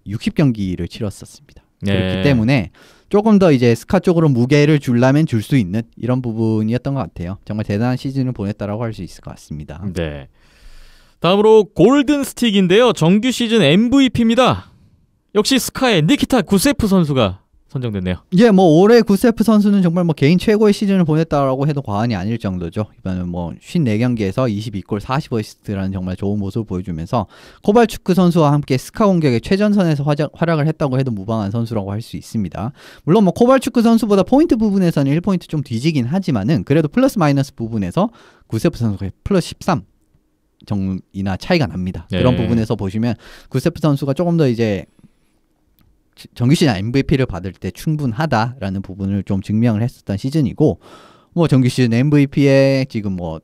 60경기를 치렀었습니다. 네. 그렇기 때문에 조금 더 이제 스카 쪽으로 무게를 주려면 줄 수 있는 이런 부분이었던 것 같아요. 정말 대단한 시즌을 보냈다라고 할 수 있을 것 같습니다. 네. 다음으로 골든 스틱인데요. 정규 시즌 MVP입니다. 역시 스카의 니키타 구세프 선수가 선정됐네요. 예, 뭐 올해 구세프 선수는 정말 뭐 개인 최고의 시즌을 보냈다라고 해도 과언이 아닐 정도죠. 이번에 뭐 54경기에서 22골 40어시스트라는 정말 좋은 모습을 보여주면서 코발추크 선수와 함께 스카 공격의 최전선에서 활약을 했다고 해도 무방한 선수라고 할 수 있습니다. 물론 뭐 코발추크 선수보다 포인트 부분에서는 1포인트 좀 뒤지긴 하지만은 그래도 플러스 마이너스 부분에서 구세프 선수가 플러스 13 정이나 차이가 납니다. 네. 그런 부분에서 보시면 구세프 선수가 조금 더 이제 정규 시즌 MVP를 받을 때 충분하다라는 부분을 좀 증명을 했었던 시즌이고, 뭐 정규 시즌 MVP에 지금 뭐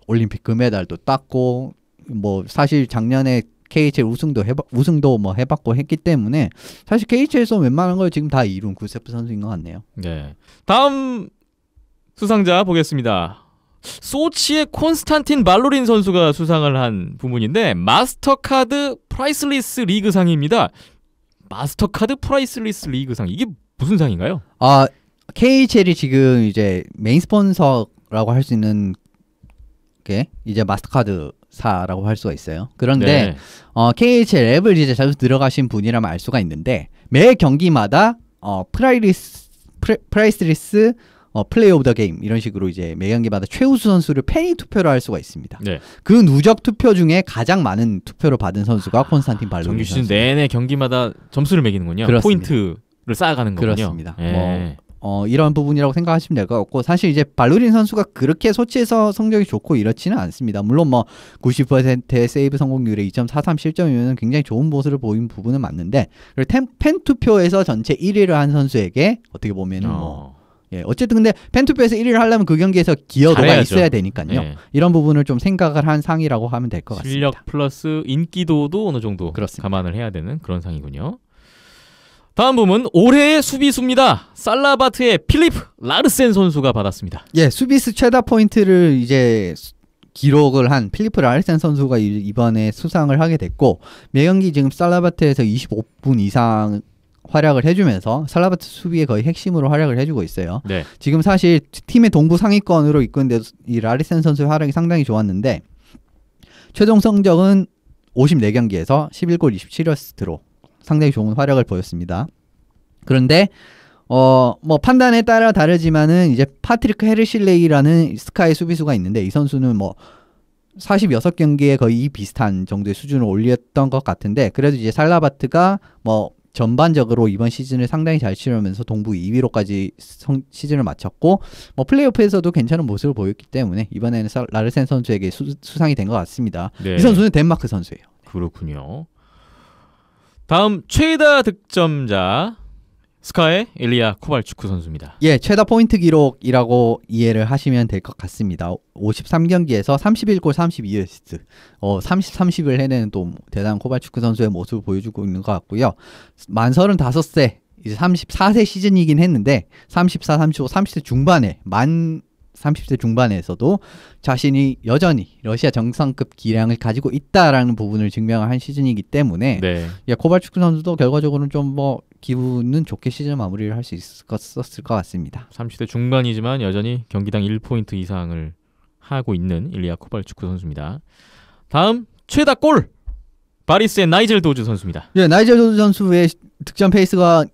올림픽 금메달도 땄고, 뭐 사실 작년에 KHL 우승도 뭐 해봤고 했기 때문에 사실 KHL에서 웬만한 걸 지금 다 이룬 구세프 선수인 것 같네요. 네. 다음 수상자 보겠습니다. 소치의 콘스탄틴 발로린 선수가 수상을 한 부문인데 마스터카드 프라이슬리스 리그상입니다. 마스터카드 프라이슬리스 리그상 이게 무슨 상인가요? 아, KHL이 지금 이제 메인 스폰서라고 할 수 있는 게 이제 마스터카드사라고 할 수가 있어요. 그런데 네. KHL 앱을 이제 자주 들어가신 분이라면 알 수가 있는데 매 경기마다 프라이스리스 플레이 오브 더 게임 이런 식으로 이제 매 경기마다 최우수 선수를 팬이 투표를 할 수가 있습니다. 네. 그 누적 투표 중에 가장 많은 투표를 받은 선수가 콘스탄틴 발로린 정규 시즌 선수. 내내 경기마다 점수를 매기는군요. 그렇습니다. 포인트를 쌓아가는 거군요. 그렇습니다. 예. 이런 부분이라고 생각하시면 될 것 같고, 사실 이제 발로린 선수가 그렇게 소치에서 성적이 좋고 이렇지는 않습니다. 물론 뭐 90%의 세이브 성공률에 2.43 실점이면 굉장히 좋은 모습을 보인 부분은 맞는데, 그리고 팬 투표에서 전체 1위를 한 선수에게 어떻게 보면은 어쨌든 근데 팬 투표에서 1위를 하려면 그 경기에서 기여도가 잘해야죠. 있어야 되니까요. 예. 이런 부분을 좀 생각을 한 상이라고 하면 될 것 같습니다. 실력 플러스 인기도도 어느 정도 그렇습니다. 감안을 해야 되는 그런 상이군요. 다음 부문 올해의 수비수입니다. 살라바트의 필립 라르센 선수가 받았습니다. 예, 수비수 최다 포인트를 이제 기록을 한 필리프 라르센 선수가 이번에 수상을 하게 됐고, 매 경기 지금 살라바트에서 25분 이상 활약을 해주면서 살라바트 수비의 거의 핵심으로 활약을 해주고 있어요. 네. 지금 사실 팀의 동부 상위권으로 있고 있는데 이 라르센 선수의 활약이 상당히 좋았는데 최종 성적은 54경기에서 11골 27어시스트로 상당히 좋은 활약을 보였습니다. 그런데 뭐 판단에 따라 다르지만은 이제 파트리크 헤르실레이라는 스카이 수비수가 있는데 이 선수는 뭐 46경기에 거의 비슷한 정도의 수준을 올렸던 것 같은데, 그래도 이제 살라바트가 뭐 전반적으로 이번 시즌을 상당히 잘 치르면서 동부 2위로까지 시즌을 마쳤고, 뭐 플레이오프에서도 괜찮은 모습을 보였기 때문에 이번에는 라르센 선수에게 수상이 된 것 같습니다. 네. 이 선수는 덴마크 선수예요. 그렇군요. 다음 최다 득점자 스카의 일리아 코발추크 선수입니다. 예, 최다 포인트 기록이라고 이해를 하시면 될 것 같습니다. 53경기에서 31골 32어시스트. 30을 해내는 또 대단한 코발추크 선수의 모습을 보여주고 있는 것 같고요. 만 35세, 이제 34세 시즌이긴 했는데 34, 35, 30대 중반에 30대 중반에서도 자신이 여전히 러시아 정상급 기량을 가지고 있다라는 부분을 증명한 시즌이기 때문에 네. 코발추크 선수도 결과적으로는 좀 뭐 기분은 좋게 시즌 마무리를 할 수 있었을 것 같습니다. 30대 중반이지만 여전히 경기당 1포인트 이상을 하고 있는 일리아 코발추크 선수입니다. 다음 최다 골 바리스의 나이젤 도즈 선수입니다. 예, 나이젤 도즈 선수의 득점 페이스가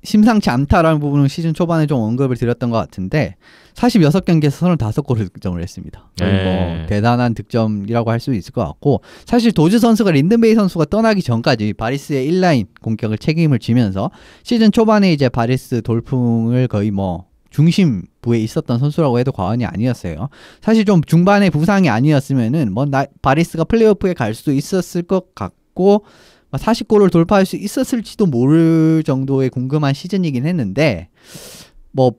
심상치 않다라는 부분은 시즌 초반에 좀 언급을 드렸던 것 같은데 46경기에서 35골을 득점을 했습니다. 뭐 대단한 득점이라고 할 수 있을 것 같고, 사실 도즈 선수가 린든베이 선수가 떠나기 전까지 바리스의 1라인 공격을 책임을 지면서 시즌 초반에 이제 바리스 돌풍을 거의 뭐 중심부에 있었던 선수라고 해도 과언이 아니었어요. 사실 좀 중반에 부상이 아니었으면은 뭐 바리스가 플레이오프에 갈 수도 있었을 것 같고 40골을 돌파할 수 있었을지도 모를 정도의 궁금한 시즌이긴 했는데 뭐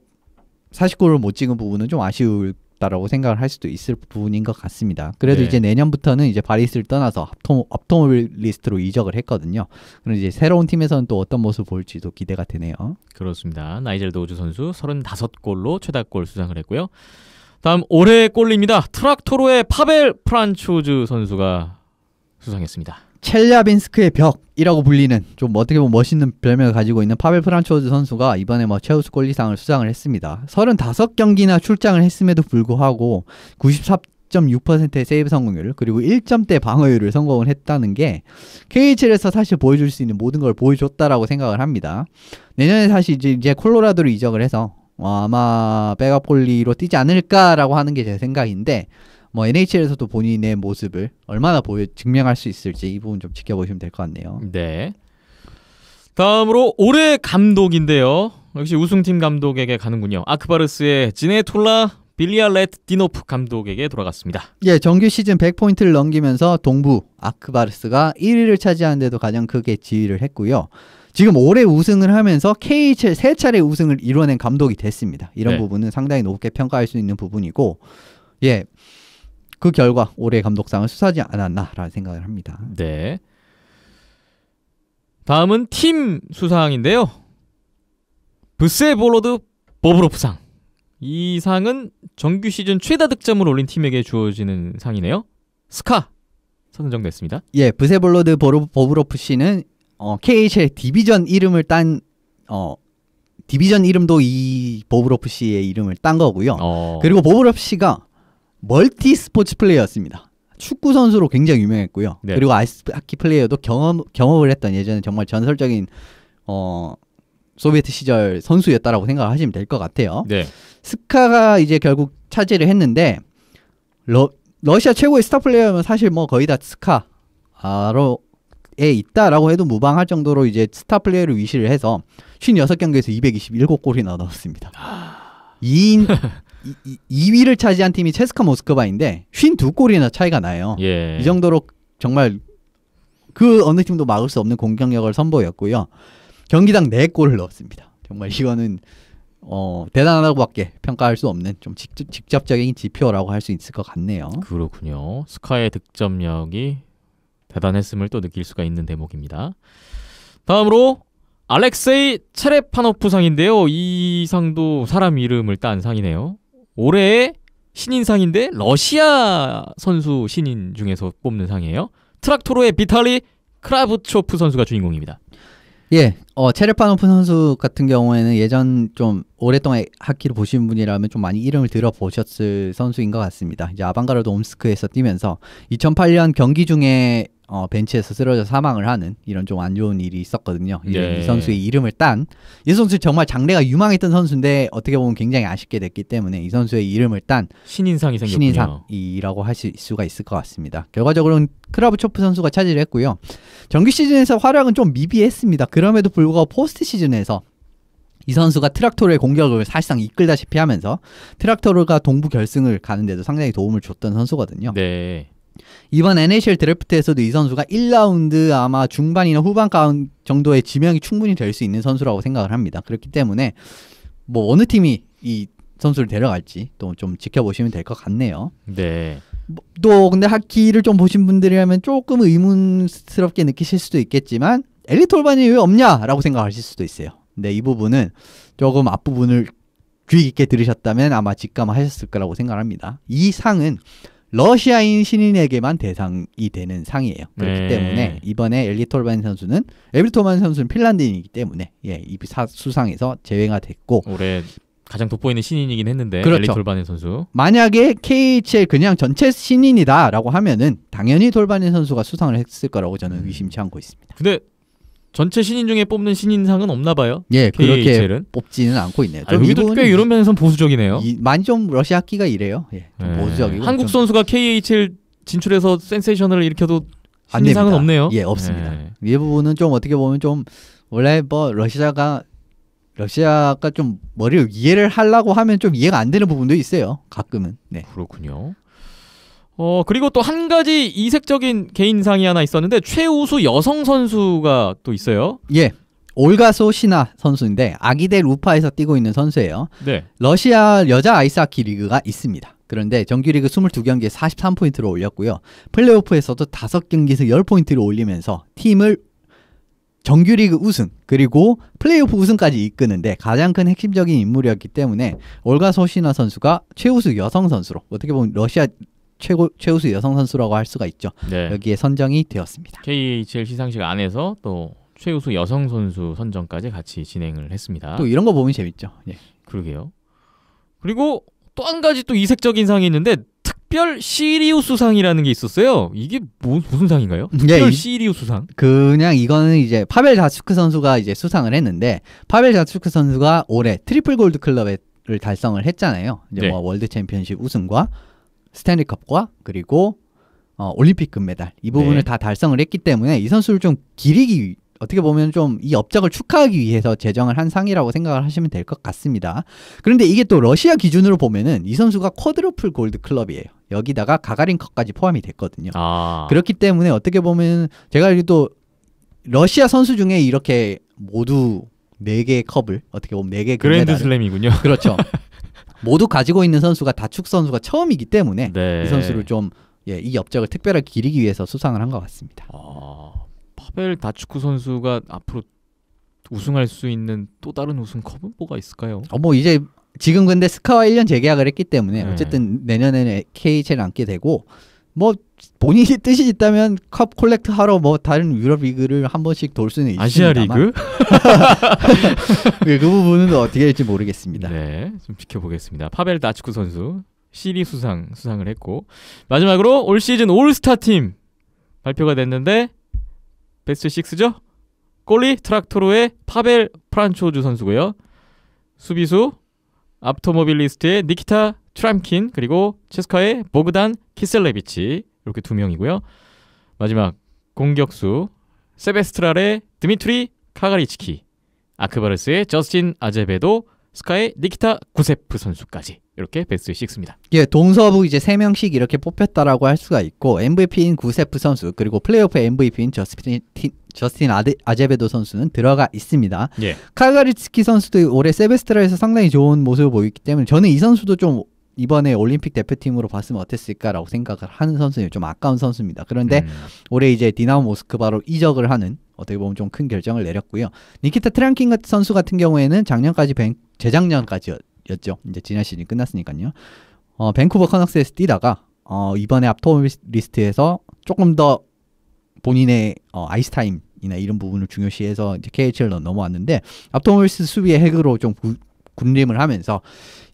40골을 못 찍은 부분은 좀 아쉬웠다라고 생각을 할 수도 있을 부분인 것 같습니다. 그래도 네. 이제 내년부터는 이제 바리스를 떠나서 업토모빌리스트로 이적을 했거든요. 그럼 이제 새로운 팀에서는 또 어떤 모습을 보일지도 기대가 되네요. 그렇습니다. 나이젤 도즈 선수 35골로 최다골 수상을 했고요. 다음 올해의 골입니다. 트락토로의 파벨 프란초즈 선수가 수상했습니다. 첼야빈스크의 벽이라고 불리는 좀 어떻게 보면 멋있는 별명을 가지고 있는 파벨 프란초즈 선수가 이번에 뭐 최우수 골리상을 수상을 했습니다. 35경기나 출장을 했음에도 불구하고 100.6%의 세이브 성공률 그리고 1점대 방어율을 성공을 했다는 게 KHL에서 사실 보여줄 수 있는 모든 걸 보여줬다라고 생각을 합니다. 내년에 사실 이제 콜로라도로 이적을 해서 아마 백업 골리로 뛰지 않을까라고 하는 게 제 생각인데 뭐 NHL에서도 본인의 모습을 얼마나 증명할 수 있을지 이 부분 좀 지켜보시면 될 것 같네요. 네. 다음으로 올해 감독인데요. 역시 우승팀 감독에게 가는군요. 아크바르스의 지네톨라 빌리알렛디노프 감독에게 돌아갔습니다. 예, 정규 시즌 100포인트를 넘기면서 동부 아크바르스가 1위를 차지하는 데도 가장 크게 지휘를 했고요. 지금 올해 우승을 하면서 KHL 3차례 우승을 이뤄낸 감독이 됐습니다. 이런 네. 부분은 상당히 높게 평가할 수 있는 부분이고 예, 그 결과 올해 감독상을 수상하지 않았나라는 생각을 합니다. 네. 다음은 팀 수상인데요. 브세볼로드 보브로프상. 이 상은 정규 시즌 최다 득점을 올린 팀에게 주어지는 상이네요. 스카 선정됐습니다. 예, 브세볼로드 보브로프 씨는 KHL 디비전 이름을 딴 디비전 이름도 이 보브로프 씨의 이름을 딴 거고요. 그리고 보브로프 씨가 멀티 스포츠 플레이어였습니다. 축구 선수로 굉장히 유명했고요. 네. 그리고 아이스하키 플레이어도 경험을 했던 예전에 정말 전설적인 소비에트 시절 선수였다라고 생각하시면 될 것 같아요. 네. 스카가 이제 결국 차지를 했는데 러시아 최고의 스타 플레이어면 사실 뭐 거의 다 스카에 있다라고 해도 무방할 정도로 이제 스타 플레이어를 위시를 해서 56경기에서 227골이나 넣었습니다. 2위를 차지한 팀이 체스카 모스크바인데 52골이나 차이가 나요. 예. 이 정도로 정말 그 어느 팀도 막을 수 없는 공격력을 선보였고요. 경기당 4골을 넣었습니다. 정말 이거는 대단하다고밖에 평가할 수 없는 좀 직접적인 지표라고 할 수 있을 것 같네요. 그렇군요. 스카의 득점력이 대단했음을 또 느낄 수가 있는 대목입니다. 다음으로 알렉세이 체레파노프 상인데요. 이 상도 사람 이름을 딴 상이네요. 올해의 신인상인데 러시아 선수 신인 중에서 뽑는 상이에요. 트락토로의 비탈리 크라브초프 선수가 주인공입니다. 예, 체레파노프 선수 같은 경우에는 예전 좀 오랫동안 하키를 보신 분이라면 좀 많이 이름을 들어보셨을 선수인 것 같습니다. 이제 아방가르드 옴스크에서 뛰면서 2008년 경기 중에 벤치에서 쓰러져 사망을 하는 이런 좀 안 좋은 일이 있었거든요. 네. 이 선수의 이름을 딴 이 선수 정말 장래가 유망했던 선수인데 어떻게 보면 굉장히 아쉽게 됐기 때문에 이 선수의 이름을 딴 신인상이 생겼군요. 신인상이라고 할 수가 있을 것 같습니다. 결과적으로는 크라브초프 선수가 차지를 했고요. 정규 시즌에서 활약은 좀 미비했습니다. 그럼에도 불구하고 포스트 시즌에서 이 선수가 트락토르의 공격을 사실상 이끌다시피 하면서 트락토르가 동부 결승을 가는데도 상당히 도움을 줬던 선수거든요. 네. 이번 NHL 드래프트에서도 이 선수가 1라운드 아마 중반이나 후반 정도의 지명이 충분히 될 수 있는 선수라고 생각을 합니다. 그렇기 때문에 뭐 어느 팀이 이 선수를 데려갈지 또 좀 지켜보시면 될 것 같네요. 네. 또 근데 하키를 좀 보신 분들이라면 조금 의문스럽게 느끼실 수도 있겠지만 엘리트 올반이 왜 없냐라고 생각하실 수도 있어요. 근데 이 부분은 조금 앞부분을 귀 깊게 들으셨다면 아마 직감하셨을 거라고 생각합니다. 이 상은 러시아인 신인에게만 대상이 되는 상이에요. 그렇기 네. 때문에 이번에 엘리트 올반 선수는 핀란드인이기 때문에 이 수상에서 제외가 됐고 올해 가장 돋보이는 신인이긴 했는데 그렇죠. 엘리 돌바네 선수. 만약에 KHL 그냥 전체 신인이다라고 하면은 당연히 돌바네 선수가 수상을 했을 거라고 저는 의심치 않고 있습니다. 근데 전체 신인 중에 뽑는 신인상은 없나 봐요. 예, 그렇게 KHL은? 뽑지는 않고 있네요. 아, 여기도 꽤 이런 면에서 보수적이네요. 많이 좀 러시아 학기가 이래요. 예, 좀 보수적이고. 한국 선수가 KHL 진출해서 센세이션을 일으켜도 안 신인상은 됩니다. 없네요. 예, 없습니다. 이 부분은 좀 어떻게 보면 좀 원래 뭐 러시아가 좀 머리를 이해를 하려고 하면 좀 이해가 안 되는 부분도 있어요. 가끔은. 네. 그렇군요. 그리고 또 한 가지 이색적인 개인상이 하나 있었는데 최우수 여성 선수가 또 있어요. 예. 올가 소시나 선수인데 아기델 우파에서 뛰고 있는 선수예요. 네. 러시아 여자 아이스하키 리그가 있습니다. 그런데 정규리그 22경기에 43포인트를 올렸고요. 플레이오프에서도 5경기에서 10포인트를 올리면서 팀을 정규리그 우승 그리고 플레이오프 우승까지 이끄는데 가장 큰 핵심적인 인물이었기 때문에 올가 소시나 선수가 최우수 여성 선수로 어떻게 보면 러시아 최우수 여성 선수라고 할 수가 있죠. 네. 여기에 선정이 되었습니다. KHL 시상식 안에서 또 최우수 여성 선수 선정까지 같이 진행을 했습니다. 또 이런 거 보면 재밌죠. 예. 그러게요. 그리고 또 한 가지 또 이색적인 상이 있는데 특별 시리우스 상이라는 게 있었어요. 이게 무슨 상인가요? 특별 시리우스 상? 그냥 이거는 이제 파벨 다츠크 선수가 이제 수상을 했는데 파벨 다츠크 선수가 올해 트리플 골드 클럽을 달성을 했잖아요. 이제 네. 뭐 월드 챔피언십 우승과 스탠리컵과 그리고 올림픽 금메달 이 부분을 네. 다 달성을 했기 때문에 이 선수를 좀 기리기 어떻게 보면 좀 이 업적을 축하하기 위해서 제정을 한 상이라고 생각을 하시면 될 것 같습니다. 그런데 이게 또 러시아 기준으로 보면은 이 선수가 쿼드루플 골드 클럽이에요. 여기다가 가가린컵까지 포함이 됐거든요. 아. 그렇기 때문에 어떻게 보면 제가 알기도 러시아 선수 중에 이렇게 모두 4개의 컵을 어떻게 보면 4개 그랜드 슬램이군요. 그렇죠. 모두 가지고 있는 선수가 다축 선수가 처음이기 때문에 네. 이 선수를 좀 이 업적을 특별하게 기리기 위해서 수상을 한 것 같습니다. 파벨 다츠크 선수가 앞으로 우승할 수 있는 또 다른 우승컵은 뭐가 있을까요? 뭐 이제 지금 근데 스카와 1년 재계약을 했기 때문에 네. 어쨌든 내년에는 KHL 앉게 되고 뭐 본인이 뜻이 있다면 컵 콜렉트 하러 뭐 다른 유럽 리그를 한 번씩 돌 수는 있습니다만 아시아 리그? 그 부분은 어떻게 될지 모르겠습니다. 네, 좀 지켜보겠습니다. 파벨 다츠크 선수 시리 수상을 했고 마지막으로 올 시즌 올스타 팀 발표가 됐는데 베스트 6죠? 골리 트락토로의 파벨 프란초즈 선수고요. 수비수 앞토모빌리스트의 니키타 트람킨 그리고 체스카의 보그단 키셀레비치 이렇게 2명이고요. 마지막 공격수 세베스트랄의 드미트리 카가리치키 아크바르스의 저스틴 아제베도 스카의 니키타 구세프 선수까지 이렇게 베스트 6입니다. 예, 동서부 이제 3명씩 이렇게 뽑혔다라고 할 수가 있고 MVP인 구세프 선수 그리고 플레이오프 MVP인 저스틴 아제베도 선수는 들어가 있습니다. 예. 카가리츠키 선수도 올해 세베스트라에서 상당히 좋은 모습을 보이기 때문에 저는 이 선수도 좀 이번에 올림픽 대표팀으로 봤으면 어땠을까라고 생각을 하는 선수예요. 좀 아까운 선수입니다. 그런데 올해 이제 디나모 모스크바로 이적을 하는 어떻게 보면 좀 큰 결정을 내렸고요. 니키타 트랑킨 선수 같은 경우에는 작년까지 재작년까지였죠. 이제 지난 시즌이 끝났으니까요. 밴쿠버 커넥스에서 뛰다가 이번에 앞토모빌리스트에서 조금 더 본인의 아이스 타임이나 이런 부분을 중요시해서 이제 KHL로 넘어왔는데 앞토모빌리스트 수비의 핵으로 좀 군림을 하면서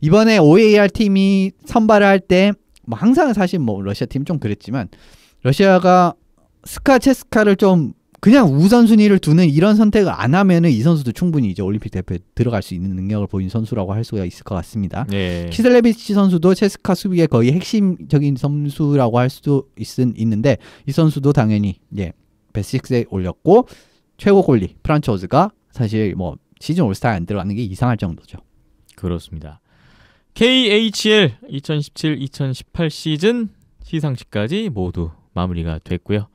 이번에 OAR 팀이 선발을 할 때 뭐 항상 사실 뭐 러시아 팀 좀 그랬지만 러시아가 스카 체스카를 좀 그냥 우선순위를 두는 이런 선택을 안 하면은 이 선수도 충분히 이제 올림픽 대표에 들어갈 수 있는 능력을 보인 선수라고 할 수가 있을 것 같습니다. 예. 키셀레비치 선수도 체스카 수비의 거의 핵심적인 선수라고 할 수도 있는데 이 선수도 당연히 베스트에 올렸고 최고 골리 프란초즈가 사실 뭐 시즌 올스타에 안 들어가는 게 이상할 정도죠. 그렇습니다. KHL 2017-2018 시즌 시상식까지 모두 마무리가 됐고요.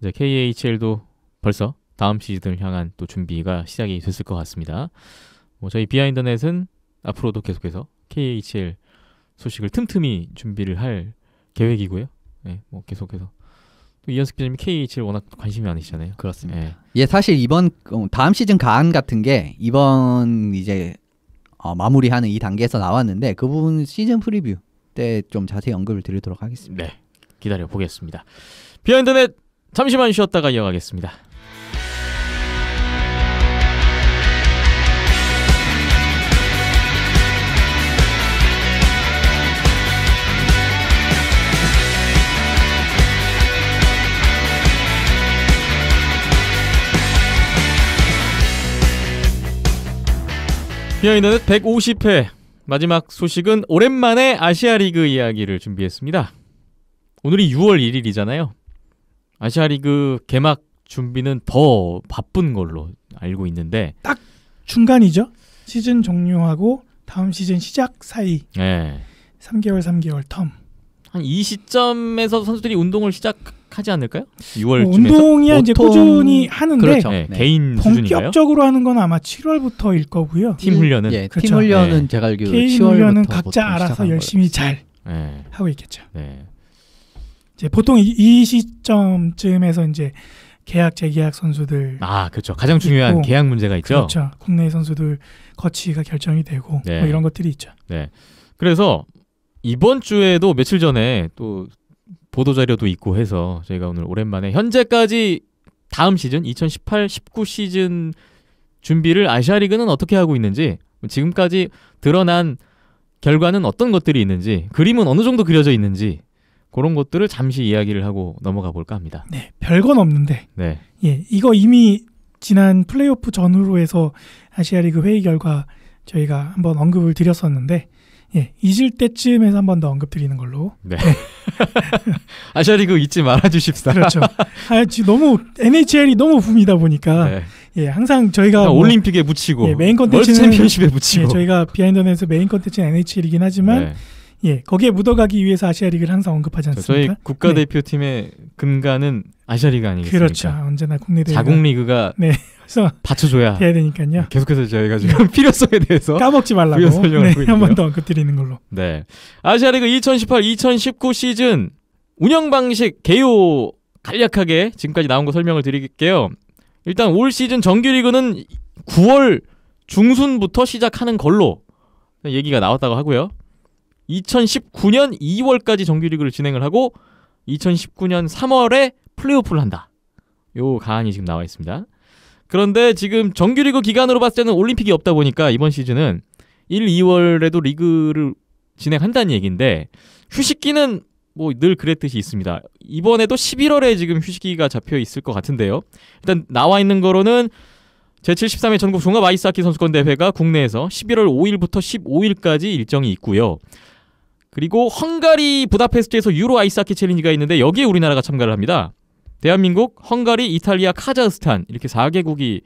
이제 KHL도 벌써 다음 시즌을 향한 또 준비가 시작이 됐을 것 같습니다. 뭐 저희 비하인드넷은 앞으로도 계속해서 KHL 소식을 틈틈이 준비를 할 계획이고요. 네, 뭐 계속해서 또 이현석 기자님이 KHL 워낙 관심이 많으시잖아요. 그렇습니다. 네. 예, 사실 이번 다음 시즌 가안 같은 게 이번 이제 마무리하는 이 단계에서 나왔는데 그 부분 시즌 프리뷰 때 좀 자세히 언급을 드리도록 하겠습니다. 네, 기다려 보겠습니다. 비하인드넷 잠시만 쉬었다가 이어가겠습니다. 비하인드넷 150회 마지막 소식은 오랜만에 아시아리그 이야기를 준비했습니다. 오늘이 6월 1일이잖아요. 아시아리그 개막 준비는 더 바쁜 걸로 알고 있는데 딱 중간이죠. 시즌 종료하고 다음 시즌 시작 사이 네. 3개월 텀. 한 이 시점에서 선수들이 운동을 시작하지 않을까요? 6월쯤에서? 운동이야 이제 보통- 꾸준히 하는데 그렇죠. 네, 네. 개인 수준인가요? 본격적으로 하는 건 아마 7월부터일 거고요. 팀 훈련은? 예, 그렇죠. 팀 훈련은 네. 제가 알기로 개인 10월부터 훈련은 각자 알아서 열심히 잘 네. 하고 있겠죠. 네. 이제 보통 이 시점쯤에서 이제 계약 재계약 선수들 아, 그렇죠. 가장 중요한 있고, 계약 문제가 있죠. 그렇죠. 국내 선수들 거치가 결정이 되고 네. 뭐 이런 것들이 있죠. 네. 그래서 이번 주에도 며칠 전에 또 보도 자료도 있고 해서 저희가 오늘 오랜만에 현재까지 다음 시즌 2018-19 시즌 준비를 아시아리그는 어떻게 하고 있는지, 지금까지 드러난 결과는 어떤 것들이 있는지, 그림은 어느 정도 그려져 있는지 그런 것들을 잠시 이야기를 하고 넘어가 볼까 합니다. 네, 별건 없는데 네. 예, 이거 이미 지난 플레이오프 전후로 해서 아시아리그 회의 결과 저희가 한번 언급을 드렸었는데 예, 잊을 때쯤에서 한 번 더 언급드리는 걸로. 네. 아시아리그 잊지 말아 주십사. 그렇죠. 지금 너무 NHL이 너무 붐이다 보니까 네. 예, 항상 저희가 뭐, 올림픽에 묻히고 예, 메인 월드 컨텐츠는 챔피언십에 묻히고 예, 저희가 비하인드넷에서 메인 컨텐츠는 NHL이긴 하지만 네. 예, 거기에 묻어가기 위해서 아시아리그를 항상 언급하지 저희 않습니까? 국가대표팀의 근간은 아시아리그 아니겠습니까? 그렇죠. 언제나 국내 대회가 자국 리그가 네, 그래서 받쳐줘야 해야 되니까요. 계속해서 저희가 지금 필요성에 대해서 까먹지 말라고 부연 설명을 네, 하고 있는데요. 한 번 더 언급드리는 걸로. 네. 아시아리그 2018-2019 시즌 운영 방식 개요 간략하게 지금까지 나온 거 설명을 드릴게요. 일단 올 시즌 정규리그는 9월 중순부터 시작하는 걸로 얘기가 나왔다고 하고요. 2019년 2월까지 정규리그를 진행을 하고 2019년 3월에 플레이오프를 한다. 요 가안이 지금 나와 있습니다. 그런데 지금 정규리그 기간으로 봤을 때는 올림픽이 없다 보니까 이번 시즌은 1, 2월에도 리그를 진행한다는 얘기인데 휴식기는 뭐 늘 그랬듯이 있습니다. 이번에도 11월에 지금 휴식기가 잡혀 있을 것 같은데요. 일단 나와 있는 거로는 제73회 전국 종합 아이스하키 선수권 대회가 국내에서 11월 5일부터 15일까지 일정이 있고요. 그리고 헝가리 부다페스트에서 유로 아이스하키 챌린지가 있는데 여기에 우리나라가 참가를 합니다. 대한민국, 헝가리, 이탈리아, 카자흐스탄 이렇게 4개국이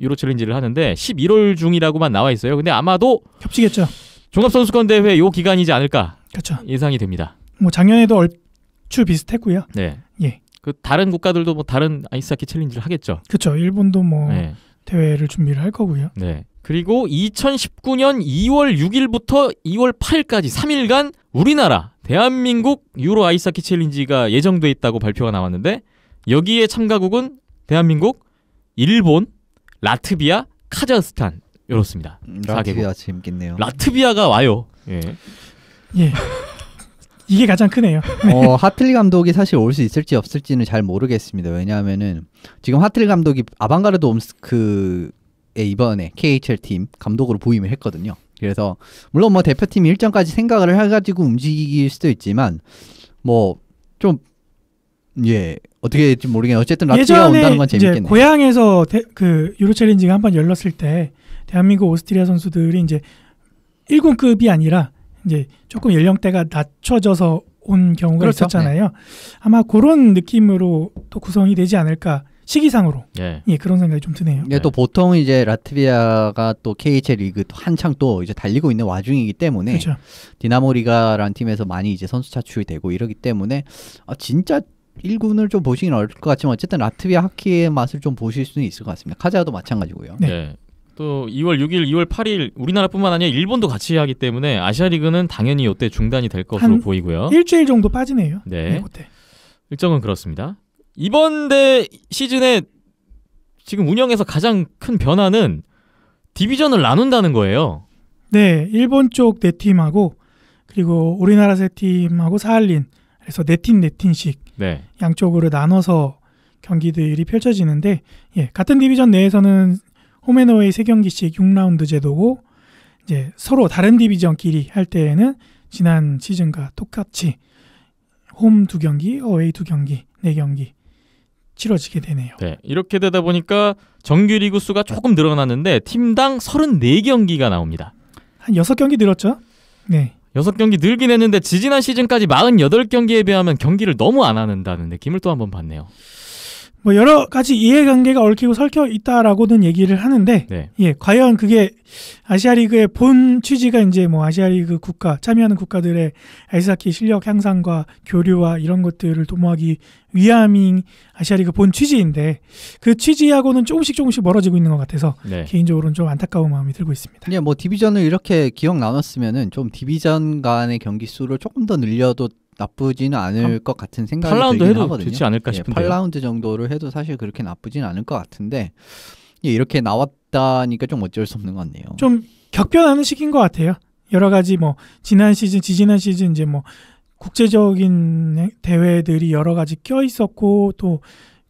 유로 챌린지를 하는데 11월 중이라고만 나와 있어요. 근데 아마도 겹치겠죠. 종합선수권 대회 요 기간이지 않을까 그렇죠. 예상이 됩니다. 뭐 작년에도 얼추 비슷했고요. 네. 예. 그 다른 국가들도 뭐 다른 아이스하키 챌린지를 하겠죠. 그렇죠. 일본도 뭐 네. 대회를 준비를 할 거고요. 네. 그리고 2019년 2월 6일부터 2월 8일까지 3일간 우리나라 대한민국 유로 아이스하키 챌린지가 예정돼 있다고 발표가 나왔는데 여기에 참가국은 대한민국, 일본, 라트비아, 카자흐스탄 이렇습니다. 라트비아 재밌겠네요. 라트비아가 와요. 예. 예. 이게 가장 크네요. 하틀리 감독이 사실 올 수 있을지 없을지는 잘 모르겠습니다. 왜냐하면은 지금 하틀리 감독이 아방가르드 옴스크에 이번에 KHL 팀 감독으로 부임을 했거든요. 그래서 물론 뭐 대표팀 일정까지 생각을 해가지고 움직일 수도 있지만 뭐 좀 예 어떻게 될지 모르겠네요. 어쨌든 라트비아 온다는 건 이제 재밌겠네요. 고향에서 그 유로 챌린지가 한번 열렸을 때 대한민국 오스트리아 선수들이 이제 1군급이 아니라 이제 조금 연령대가 낮춰져서 온 경우가 그렇죠. 있었잖아요. 아마 그런 느낌으로 또 구성이 되지 않을까 시기상으로 예. 예, 그런 생각이 좀 드네요. 이게 또 보통 이제 라트비아가 또 KHL 리그 또 한창 또 이제 달리고 있는 와중이기 때문에 그렇죠. 디나모 리가라는 팀에서 많이 이제 선수 차출이 되고 이러기 때문에 진짜 1군을 좀 보시긴 어려울 것 같지만 어쨌든 라트비아 하키의 맛을 좀 보실 수는 있을 것 같습니다. 카자도 마찬가지고요. 네. 네. 또 2월 6일, 2월 8일 우리나라뿐만 아니라 일본도 같이 하기 때문에 아시아리그는 당연히 이때 중단이 될 것으로 한 보이고요. 일주일 정도 빠지네요. 네. 그때. 일정은 그렇습니다. 이번 대 시즌에 지금 운영에서 가장 큰 변화는 디비전을 나눈다는 거예요. 네, 일본 쪽 4팀하고 그리고 우리나라 3팀하고 사할린 그래서 4팀씩 네. 양쪽으로 나눠서 경기들이 펼쳐지는데 예, 같은 디비전 내에서는 홈앤어웨이 3경기씩 6라운드 제도고 이제 서로 다른 디비전끼리 할 때에는 지난 시즌과 똑같이 홈 2경기, 어웨이 2경기, 4경기 치러지게 되네요. 네. 이렇게 되다 보니까 정규 리그 수가 조금 늘어났는데 팀당 34경기가 나옵니다. 한 6경기 늘었죠? 네. 6경기 늘긴 했는데 지지난 시즌까지 48경기에 비하면 경기를 너무 안 하는다는 느낌을 또 한번 받네요. 뭐 여러 가지 이해관계가 얽히고 설켜 있다라고는 얘기를 하는데 네. 예, 과연 그게 아시아리그의 본 취지가 이제 뭐 아시아리그 국가 참여하는 국가들의 아이스하키 실력 향상과 교류와 이런 것들을 도모하기 위함이 아시아리그 본 취지인데 그 취지하고는 조금씩 멀어지고 있는 것 같아서 네. 개인적으로는 좀 안타까운 마음이 들고 있습니다. 그냥 뭐 디비전을 이렇게 기억 나눴으면은 좀 디비전 간의 경기 수를 조금 더 늘려도 나쁘지는 않을 것 같은 생각이 8라운드 들긴 해도 하거든요. 좋지 않을까 싶은데요. 8라운드 정도를 해도 사실 그렇게 나쁘진 않을 것 같은데 이렇게 나왔다니까 좀 어쩔 수 없는 것 같네요. 좀 격변하는 시기인 것 같아요. 여러 가지 뭐 지난 시즌, 지지난 시즌 이제 뭐 국제적인 대회들이 여러 가지 껴 있었고 또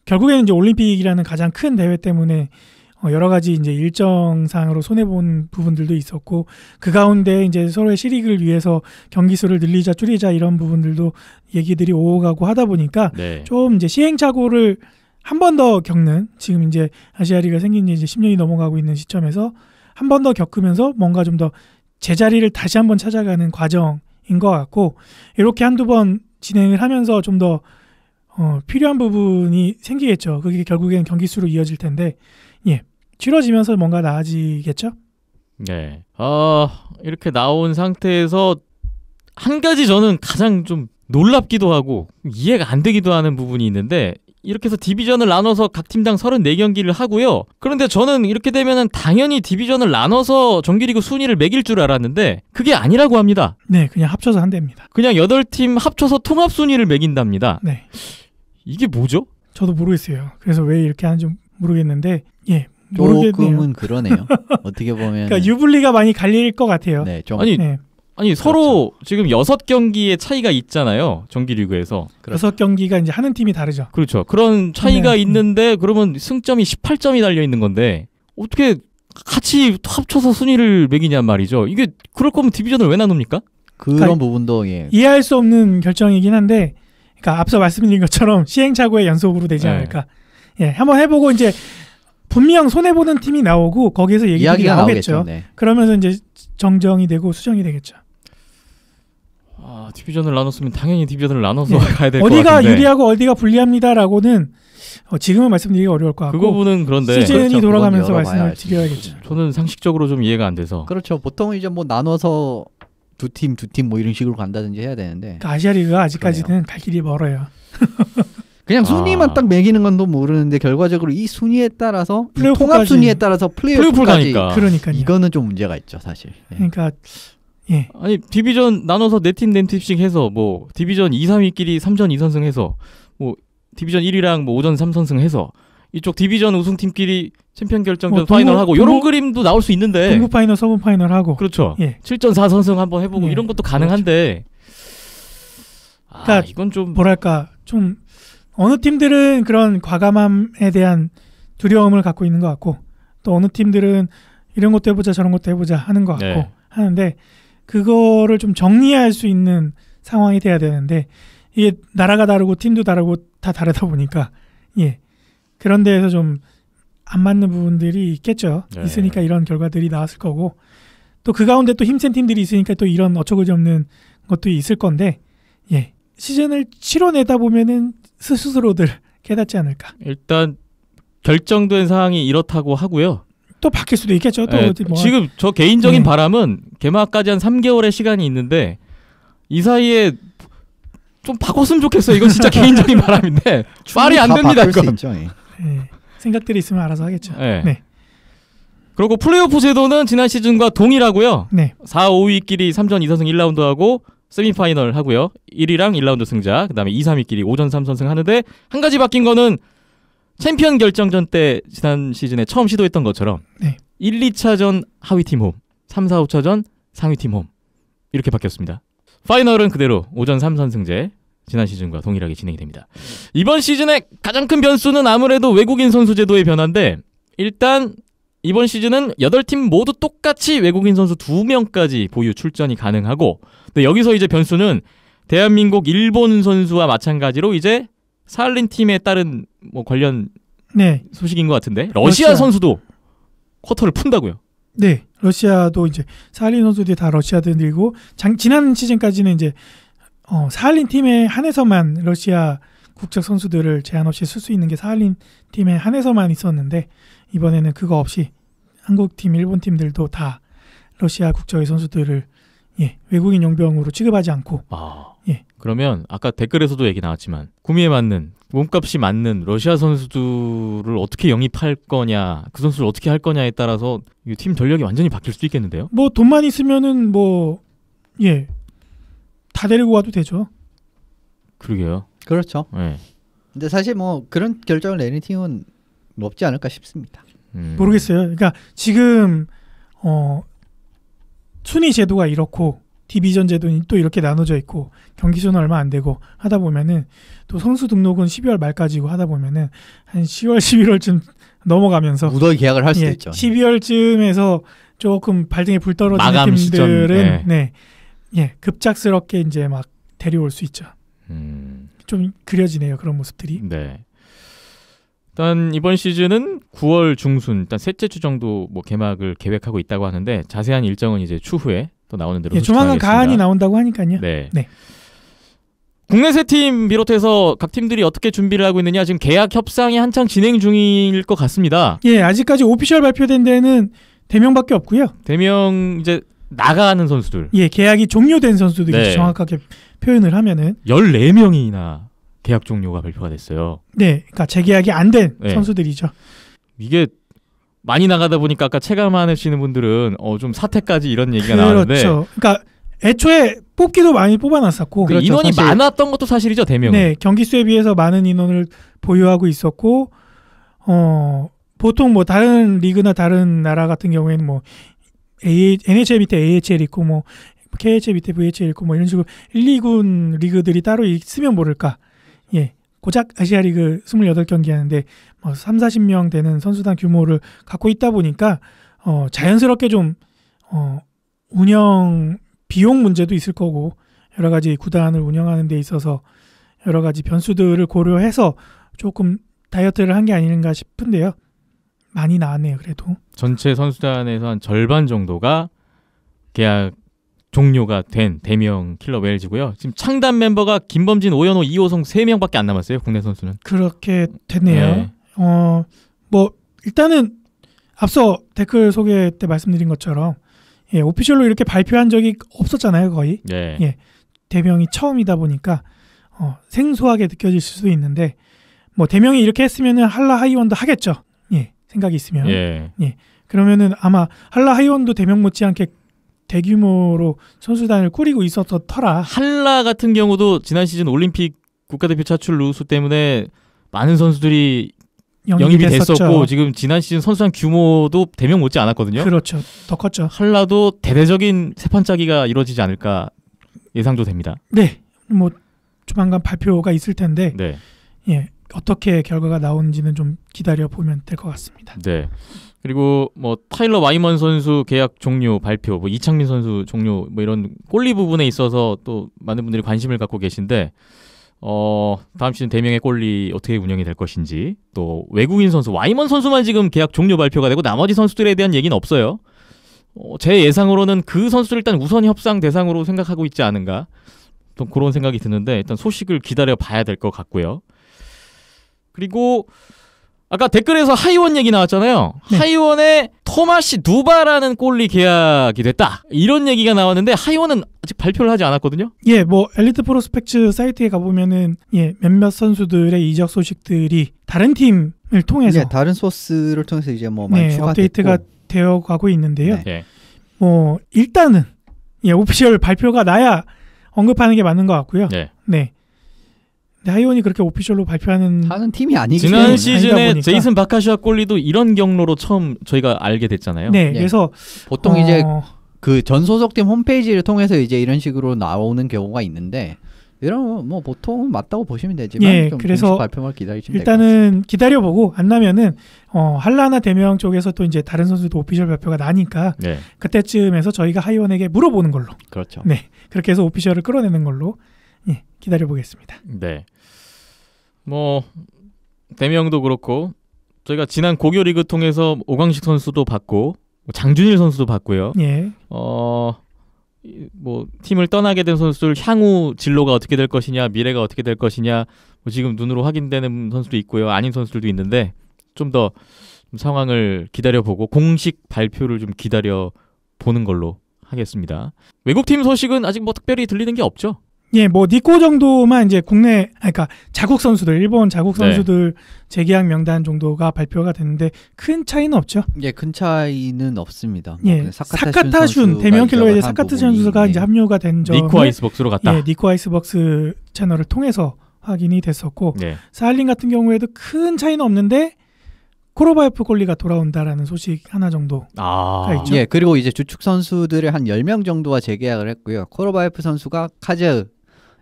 결국에는 이제 올림픽이라는 가장 큰 대회 때문에 여러 가지 이제 일정상으로 손해 본 부분들도 있었고 그 가운데 이제 서로의 실익을 위해서 경기 수를 늘리자 줄이자 이런 부분들도 얘기들이 오고 가고 하다 보니까 네. 좀 이제 시행착오를 한 번 더 겪는 지금 이제 아시아리가 생긴 지 이제 10년이 넘어가고 있는 시점에서 한 번 더 겪으면서 뭔가 좀 더 제자리를 다시 한번 찾아가는 과정인 것 같고 이렇게 한두 번 진행을 하면서 좀 더 필요한 부분이 생기겠죠. 그게 결국엔 경기 수로 이어질 텐데 예. 치러지면서 뭔가 나아지겠죠? 네. 이렇게 나온 상태에서 한 가지 저는 가장 좀 놀랍기도 하고 이해가 안 되기도 하는 부분이 있는데 이렇게 해서 디비전을 나눠서 각 팀당 34경기를 하고요. 그런데 저는 이렇게 되면은 당연히 디비전을 나눠서 정규리그 순위를 매길 줄 알았는데 그게 아니라고 합니다. 네, 그냥 합쳐서 한답니다. 그냥 8팀 합쳐서 통합 순위를 매긴답니다. 네. 이게 뭐죠? 저도 모르겠어요. 그래서 왜 이렇게 하는지 모르겠는데 예, 모르겠네요. 조금은 그러네요. 어떻게 보면 그러니까 유불리가 많이 갈릴 것 같아요. 네, 좀 아니 네. 서로 지금 6경기의 차이가 있잖아요. 정규리그에서. 6경기가 이제 하는 팀이 다르죠. 그렇죠. 그런 차이가 네. 있는데 그러면 승점이 18점이 달려 있는 건데 어떻게 같이 합쳐서 순위를 매기냔 말이죠. 이게 그럴 거면 디비전을 왜 나눕니까? 그런 그러니까 부분도 예. 이해할 수 없는 결정이긴 한데 그러니까 앞서 말씀드린 것처럼 시행착오의 연속으로 되지 네. 않을까. 예, 한번 해보고 이제 분명 손해보는 팀이 나오고 거기에서 얘기들이 이야기가 나오겠죠. 나오겠죠. 네. 그러면서 이제 정정이 되고 수정이 되겠죠. 디비전을 나눴으면 당연히 디비전을 나눠서 네. 가야 될 것 같은데. 어디가 유리하고 어디가 불리합니다라고는 지금은 말씀드리기가 어려울 것 그 같고 부분은 그런데 시즌이 그렇죠. 돌아가면서 그건 말씀을 열어봐야지. 드려야겠죠. 저는 상식적으로 좀 이해가 안 돼서. 그렇죠. 보통 이제 뭐 나눠서 두 팀 뭐 이런 식으로 간다든지 해야 되는데 그러니까 아시아리그가 아직까지는 갈 길이 멀어요. 그냥 순위만 딱 매기는 건 또 모르는데 결과적으로 이 순위에 따라서 이 플레이오프까지. 통합 순위에 따라서 플레이오프를 플레이오프까지 가니까. 그러니까요. 이거는 좀 문제가 있죠, 사실. 네. 그러니까 예. 아니 디비전 나눠서 4팀 4팀씩 해서 뭐 디비전 2, 3위끼리 3전 2선승 해서 뭐 디비전 1위랑 뭐 5전 3선승 해서 이쪽 디비전 우승팀끼리 챔피언 결정전 뭐 파이널 하고 이런 동부- 그림도 나올 수 있는데 동부 파이널, 서부 파이널 하고 그렇죠. 예. 7전 4선승 한번 해보고 네. 이런 것도 가능한데 그러니까 이건 좀 뭐랄까 좀 어느 팀들은 그런 과감함에 대한 두려움을 갖고 있는 것 같고 또 어느 팀들은 이런 것도 해보자 저런 것도 해보자 하는 것 같고 네. 하는데 그거를 좀 정리할 수 있는 상황이 돼야 되는데 이게 나라가 다르고 팀도 다르고 다 다르다 보니까 예 그런 데에서 좀 안 맞는 부분들이 있겠죠. 네. 있으니까 이런 결과들이 나왔을 거고 또 그 가운데 또 힘센 팀들이 있으니까 또 이런 어처구니 없는 것도 있을 건데 예 시즌을 치러내다 보면은 스스로들 깨닫지 않을까. 일단 결정된 사항이 이렇다고 하고요. 또 바뀔 수도 있겠죠. 또 예, 어디 뭐 지금 저 개인적인 네. 바람은 개막까지 한 3개월의 시간이 있는데 이 사이에 좀 바꿨으면 좋겠어요. 이건 진짜 개인적인 바람인데 말이 안 다 됩니다. 바꿀 수 이건. 있죠, 예. 예, 생각들이 있으면 알아서 하겠죠. 예. 네. 그리고 플레이오프 제도는 지난 시즌과 동일하고요. 네. 4, 5위끼리 3전 2선승 1라운드 하고 세미파이널 하고요. 1위랑 1라운드 승자, 그다음에 2, 3위끼리 5전 3선승 하는데 한 가지 바뀐 거는 챔피언 결정전 때 지난 시즌에 처음 시도했던 것처럼 네. 1, 2차전 하위팀 홈, 3, 4, 5차전 상위팀 홈 이렇게 바뀌었습니다. 파이널은 그대로 5전 3선승제 지난 시즌과 동일하게 진행이 됩니다. 이번 시즌의 가장 큰 변수는 아무래도 외국인 선수 제도의 변화인데 일단 이번 시즌은 8팀 모두 똑같이 외국인 선수 2명까지 보유 출전이 가능하고 근데 여기서 이제 변수는 대한민국 일본 선수와 마찬가지로 이제 사할린 팀에 따른 뭐 관련 네. 소식인 것 같은데 러시아 러시아. 선수도 쿼터를 푼다고요. 네. 러시아도 이제 사할린 선수들이 다 러시아들이고 지난 시즌까지는 이제 사할린 팀에 한해서만 러시아 국적 선수들을 제한 없이 쓸 수 있는 게 사할린 팀에 한해서만 있었는데 이번에는 그거 없이 한국 팀, 일본 팀들도 다 러시아 국적의 선수들을 예, 외국인 용병으로 취급하지 않고 예. 그러면 아까 댓글에서도 얘기 나왔지만 구미에 맞는 몸값이 맞는 러시아 선수들을 어떻게 영입할 거냐 그 선수를 어떻게 할 거냐에 따라서 이 팀 전력이 완전히 바뀔 수도 있겠는데요. 뭐 돈만 있으면은 뭐 예. 다 데리고 와도 되죠. 그러게요. 그렇죠. 네. 근데 사실 뭐 그런 결정을 내는 팀은 없지 않을까 싶습니다. 모르겠어요. 그러니까 지금 순위 제도가 이렇고 디비전 제도는 또 이렇게 나눠져 있고 경기 수는 얼마 안 되고 하다 보면은 또 선수 등록은 12월 말까지고 하다 보면은 한 10월 11월쯤 넘어가면서 무더기 계약을 할 수도 예, 있죠. 12월쯤에서 조금 발등에 불 떨어지는 마감 시점, 팀들은 예, 급작스럽게 이제 막 데려올 수 있죠. 좀 그려지네요, 그런 모습들이. 네. 일단 이번 시즌은 9월 중순, 일단 셋째 주 정도 뭐 개막을 계획하고 있다고 하는데 자세한 일정은 이제 추후에 또 나오는 대로 예, 조만간 소식 가안이 전하겠습니다. 나온다고 하니까요. 네. 네. 국내 세 팀 비롯해서 각 팀들이 어떻게 준비를 하고 있느냐 지금 계약 협상이 한창 진행 중일 것 같습니다. 예, 아직까지 오피셜 발표된 데는 대명밖에 없고요. 대명 이제 나가는 선수들 예, 계약이 종료된 선수들이 네. 정확하게 표현을 하면은 14명이나 계약 종료가 발표가 됐어요. 네, 그러니까 재계약이 안 된 네. 선수들이죠. 이게 많이 나가다 보니까 아까 체감하시는 분들은 좀 사태까지 이런 얘기가 나왔는데 그렇죠. 그러니까 애초에 뽑기도 많이 뽑아놨었고 그 그렇죠. 인원이 사실- 많았던 것도 사실이죠, 대명은. 네, 경기 수에 비해서 많은 인원을 보유하고 있었고, 보통 뭐 다른 리그나 다른 나라 같은 경우에는 뭐 NHL 밑에 AHL 있고 뭐 KHL 밑에 VHL 있고 뭐 이런 식으로 1, 2군 리그들이 따로 있으면 모를까. 예, 고작 아시아 리그 28경기 하는데 뭐 3, 40명 되는 선수단 규모를 갖고 있다 보니까 자연스럽게 좀 운영 비용 문제도 있을 거고 여러 가지 구단을 운영하는 데 있어서 여러 가지 변수들을 고려해서 조금 다이어트를 한 게 아닌가 싶은데요. 많이 나왔네요, 그래도. 전체 선수단에서 한 절반 정도가 계약 종료가 된 대명 킬러 웨일즈고요. 지금 창단 멤버가 김범진, 오연호, 이호성 3명밖에 안 남았어요. 국내 선수는. 그렇게 됐네요. 네. 뭐 일단은 앞서 댓글 소개 때 말씀드린 것처럼 예, 오피셜로 이렇게 발표한 적이 없었잖아요, 거의. 네. 예. 대명이 처음이다 보니까 생소하게 느껴질 수도 있는데 뭐 대명이 이렇게 했으면은 한라 하이원도 하겠죠. 예, 생각이 있으면. 예. 그러면은 아마 한라 하이원도 대명 못지않게 대규모로 선수단을 꾸리고 있었던 터라. 한라 같은 경우도 지난 시즌 올림픽 국가대표 차출 우수 때문에 많은 선수들이 영입이 됐었고 지금 지난 시즌 선수단 규모도 대명 못지 않았거든요. 그렇죠. 더 컸죠. 한라도 대대적인 세판짜기가 이루어지지 않을까 예상도 됩니다. 네, 뭐 조만간 발표가 있을 텐데 네. 예, 어떻게 결과가 나오는지는 좀 기다려 보면 될 것 같습니다. 네. 그리고 뭐 타일러 와이먼 선수 계약 종료 발표, 뭐 이창민 선수 종료, 뭐 이런 골리 부분에 있어서 또 많은 분들이 관심을 갖고 계신데 다음 시즌 대명의 골리 어떻게 운영이 될 것인지, 또 외국인 선수 와이먼 선수만 지금 계약 종료 발표가 되고 나머지 선수들에 대한 얘기는 없어요. 제 예상으로는 그 선수를 일단 우선 협상 대상으로 생각하고 있지 않은가, 또 그런 생각이 드는데 일단 소식을 기다려 봐야 될 것 같고요. 그리고 아까 댓글에서 하이원 얘기 나왔잖아요. 네. 하이원의 토마시 누바라는 골리 계약이 됐다, 이런 얘기가 나왔는데 하이원은 아직 발표를 하지 않았거든요. 예, 뭐 엘리트 프로스펙츠 사이트에 가보면은 예, 몇몇 선수들의 이적 소식들이 다른 팀을 통해서 네, 다른 소스를 통해서 이제 뭐 많이 네, 추가됐고. 업데이트가 되어 가고 있는데요. 네. 예. 뭐 일단은 예, 오피셜 발표가 나야 언급하는 게 맞는 것 같고요. 네. 네. 근데 하이원이 그렇게 오피셜로 발표하는 하는 팀이 아니기 지난 때문에. 시즌에 보니까. 제이슨 바카시아 골리도 이런 경로로 처음 저희가 알게 됐잖아요. 네, 예. 그래서 보통 이제 어, 그 전 소속팀 홈페이지를 통해서 이제 이런 식으로 나오는 경우가 있는데, 이런 뭐 보통 맞다고 보시면 되지만 예, 좀 그래서 공식 발표만 기다리시면 될 것 같습니다. 일단은 기다려보고 안 나면은 한라나 대명 쪽에서 또 이제 다른 선수도 오피셜 발표가 나니까 네. 그때쯤에서 저희가 하이원에게 물어보는 걸로 그렇죠. 네, 그렇게 해서 오피셜을 끌어내는 걸로 예, 기다려보겠습니다. 네. 뭐 대명도 그렇고 저희가 지난 고교 리그 통해서 오광식 선수도 받고 장준일 선수도 받고요. 예, 뭐 팀을 떠나게 된 선수들 향후 진로가 어떻게 될 것이냐, 미래가 어떻게 될 것이냐, 뭐 지금 눈으로 확인되는 선수도 있고요, 아닌 선수들도 있는데 좀 더 상황을 기다려보고 공식 발표를 좀 기다려 보는 걸로 하겠습니다. 외국 팀 소식은 아직 뭐 특별히 들리는 게 없죠. 예, 뭐 니코 정도만 이제 국내, 그러니까 자국 선수들, 일본 자국 네. 선수들 재계약 명단 정도가 발표가 됐는데 큰 차이는 없죠. 예, 큰 차이는 없습니다. 예, 그냥 사카타슌 선수가 대명 킬러에 이적을 한 사카타슌 부분이, 선수가 예. 이제 합류가 된 점은 니코 아이스벅스로 갔다. 예, 니코 아이스벅스 채널을 통해서 확인이 됐었고 네. 사할린 같은 경우에도 큰 차이는 없는데 코로바이프 골리가 돌아온다라는 소식 하나 정도. 아, 있죠. 예, 그리고 이제 주축 선수들의 한 10명 정도가 재계약을 했고요. 코로바이프 선수가 카즈에서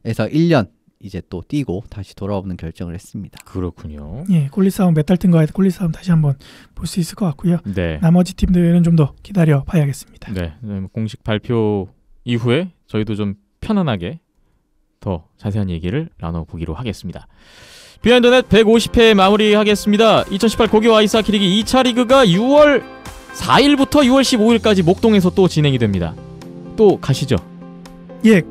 1년 이제 또 뛰고 다시 돌아오는 결정을 했습니다. 그렇군요. 예, 꼴리 싸움 메탈튼과의 꼴리 싸움 다시 한번 볼 수 있을 것 같고요. 네. 나머지 팀들은 좀 더 기다려 봐야겠습니다. 네. 공식 발표 이후에 저희도 좀 편안하게 더 자세한 얘기를 나눠보기로 하겠습니다. 비하인드넷 150회 마무리하겠습니다. 2018 고교 아이스하키 리그 2차 리그가 6월 4일부터 6월 15일까지 목동에서 또 진행이 됩니다. 또 가시죠? 예,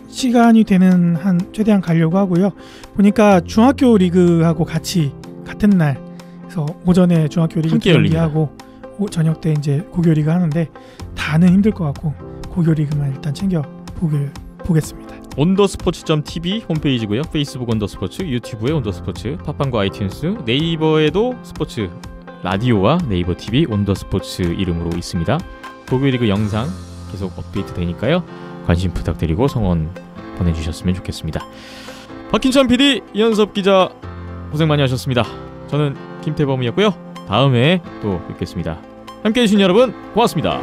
시간이 되는 한 최대한 가려고 하고요. 보니까 중학교 리그하고 같이 같은 날, 그래서 오전에 중학교 리그 함께 열립니다. 경기하고 저녁 때 이제 고교 리그 하는데 다는 힘들 것 같고 고교 리그만 일단 챙겨 보겠습니다. 온더스포츠.tv 홈페이지고요. 페이스북 온더스포츠, 유튜브에 온더스포츠, 팟빵과 아이튠스, 네이버에도 스포츠 라디오와 네이버 TV 온더스포츠 이름으로 있습니다. 고교 리그 영상 계속 업데이트 되니까요. 관심 부탁드리고 성원 보내주셨으면 좋겠습니다. 박힌찬 PD, 이현섭 기자 고생 많이 하셨습니다. 저는 김태범이었고요. 다음에 또 뵙겠습니다. 함께해 주신 여러분 고맙습니다.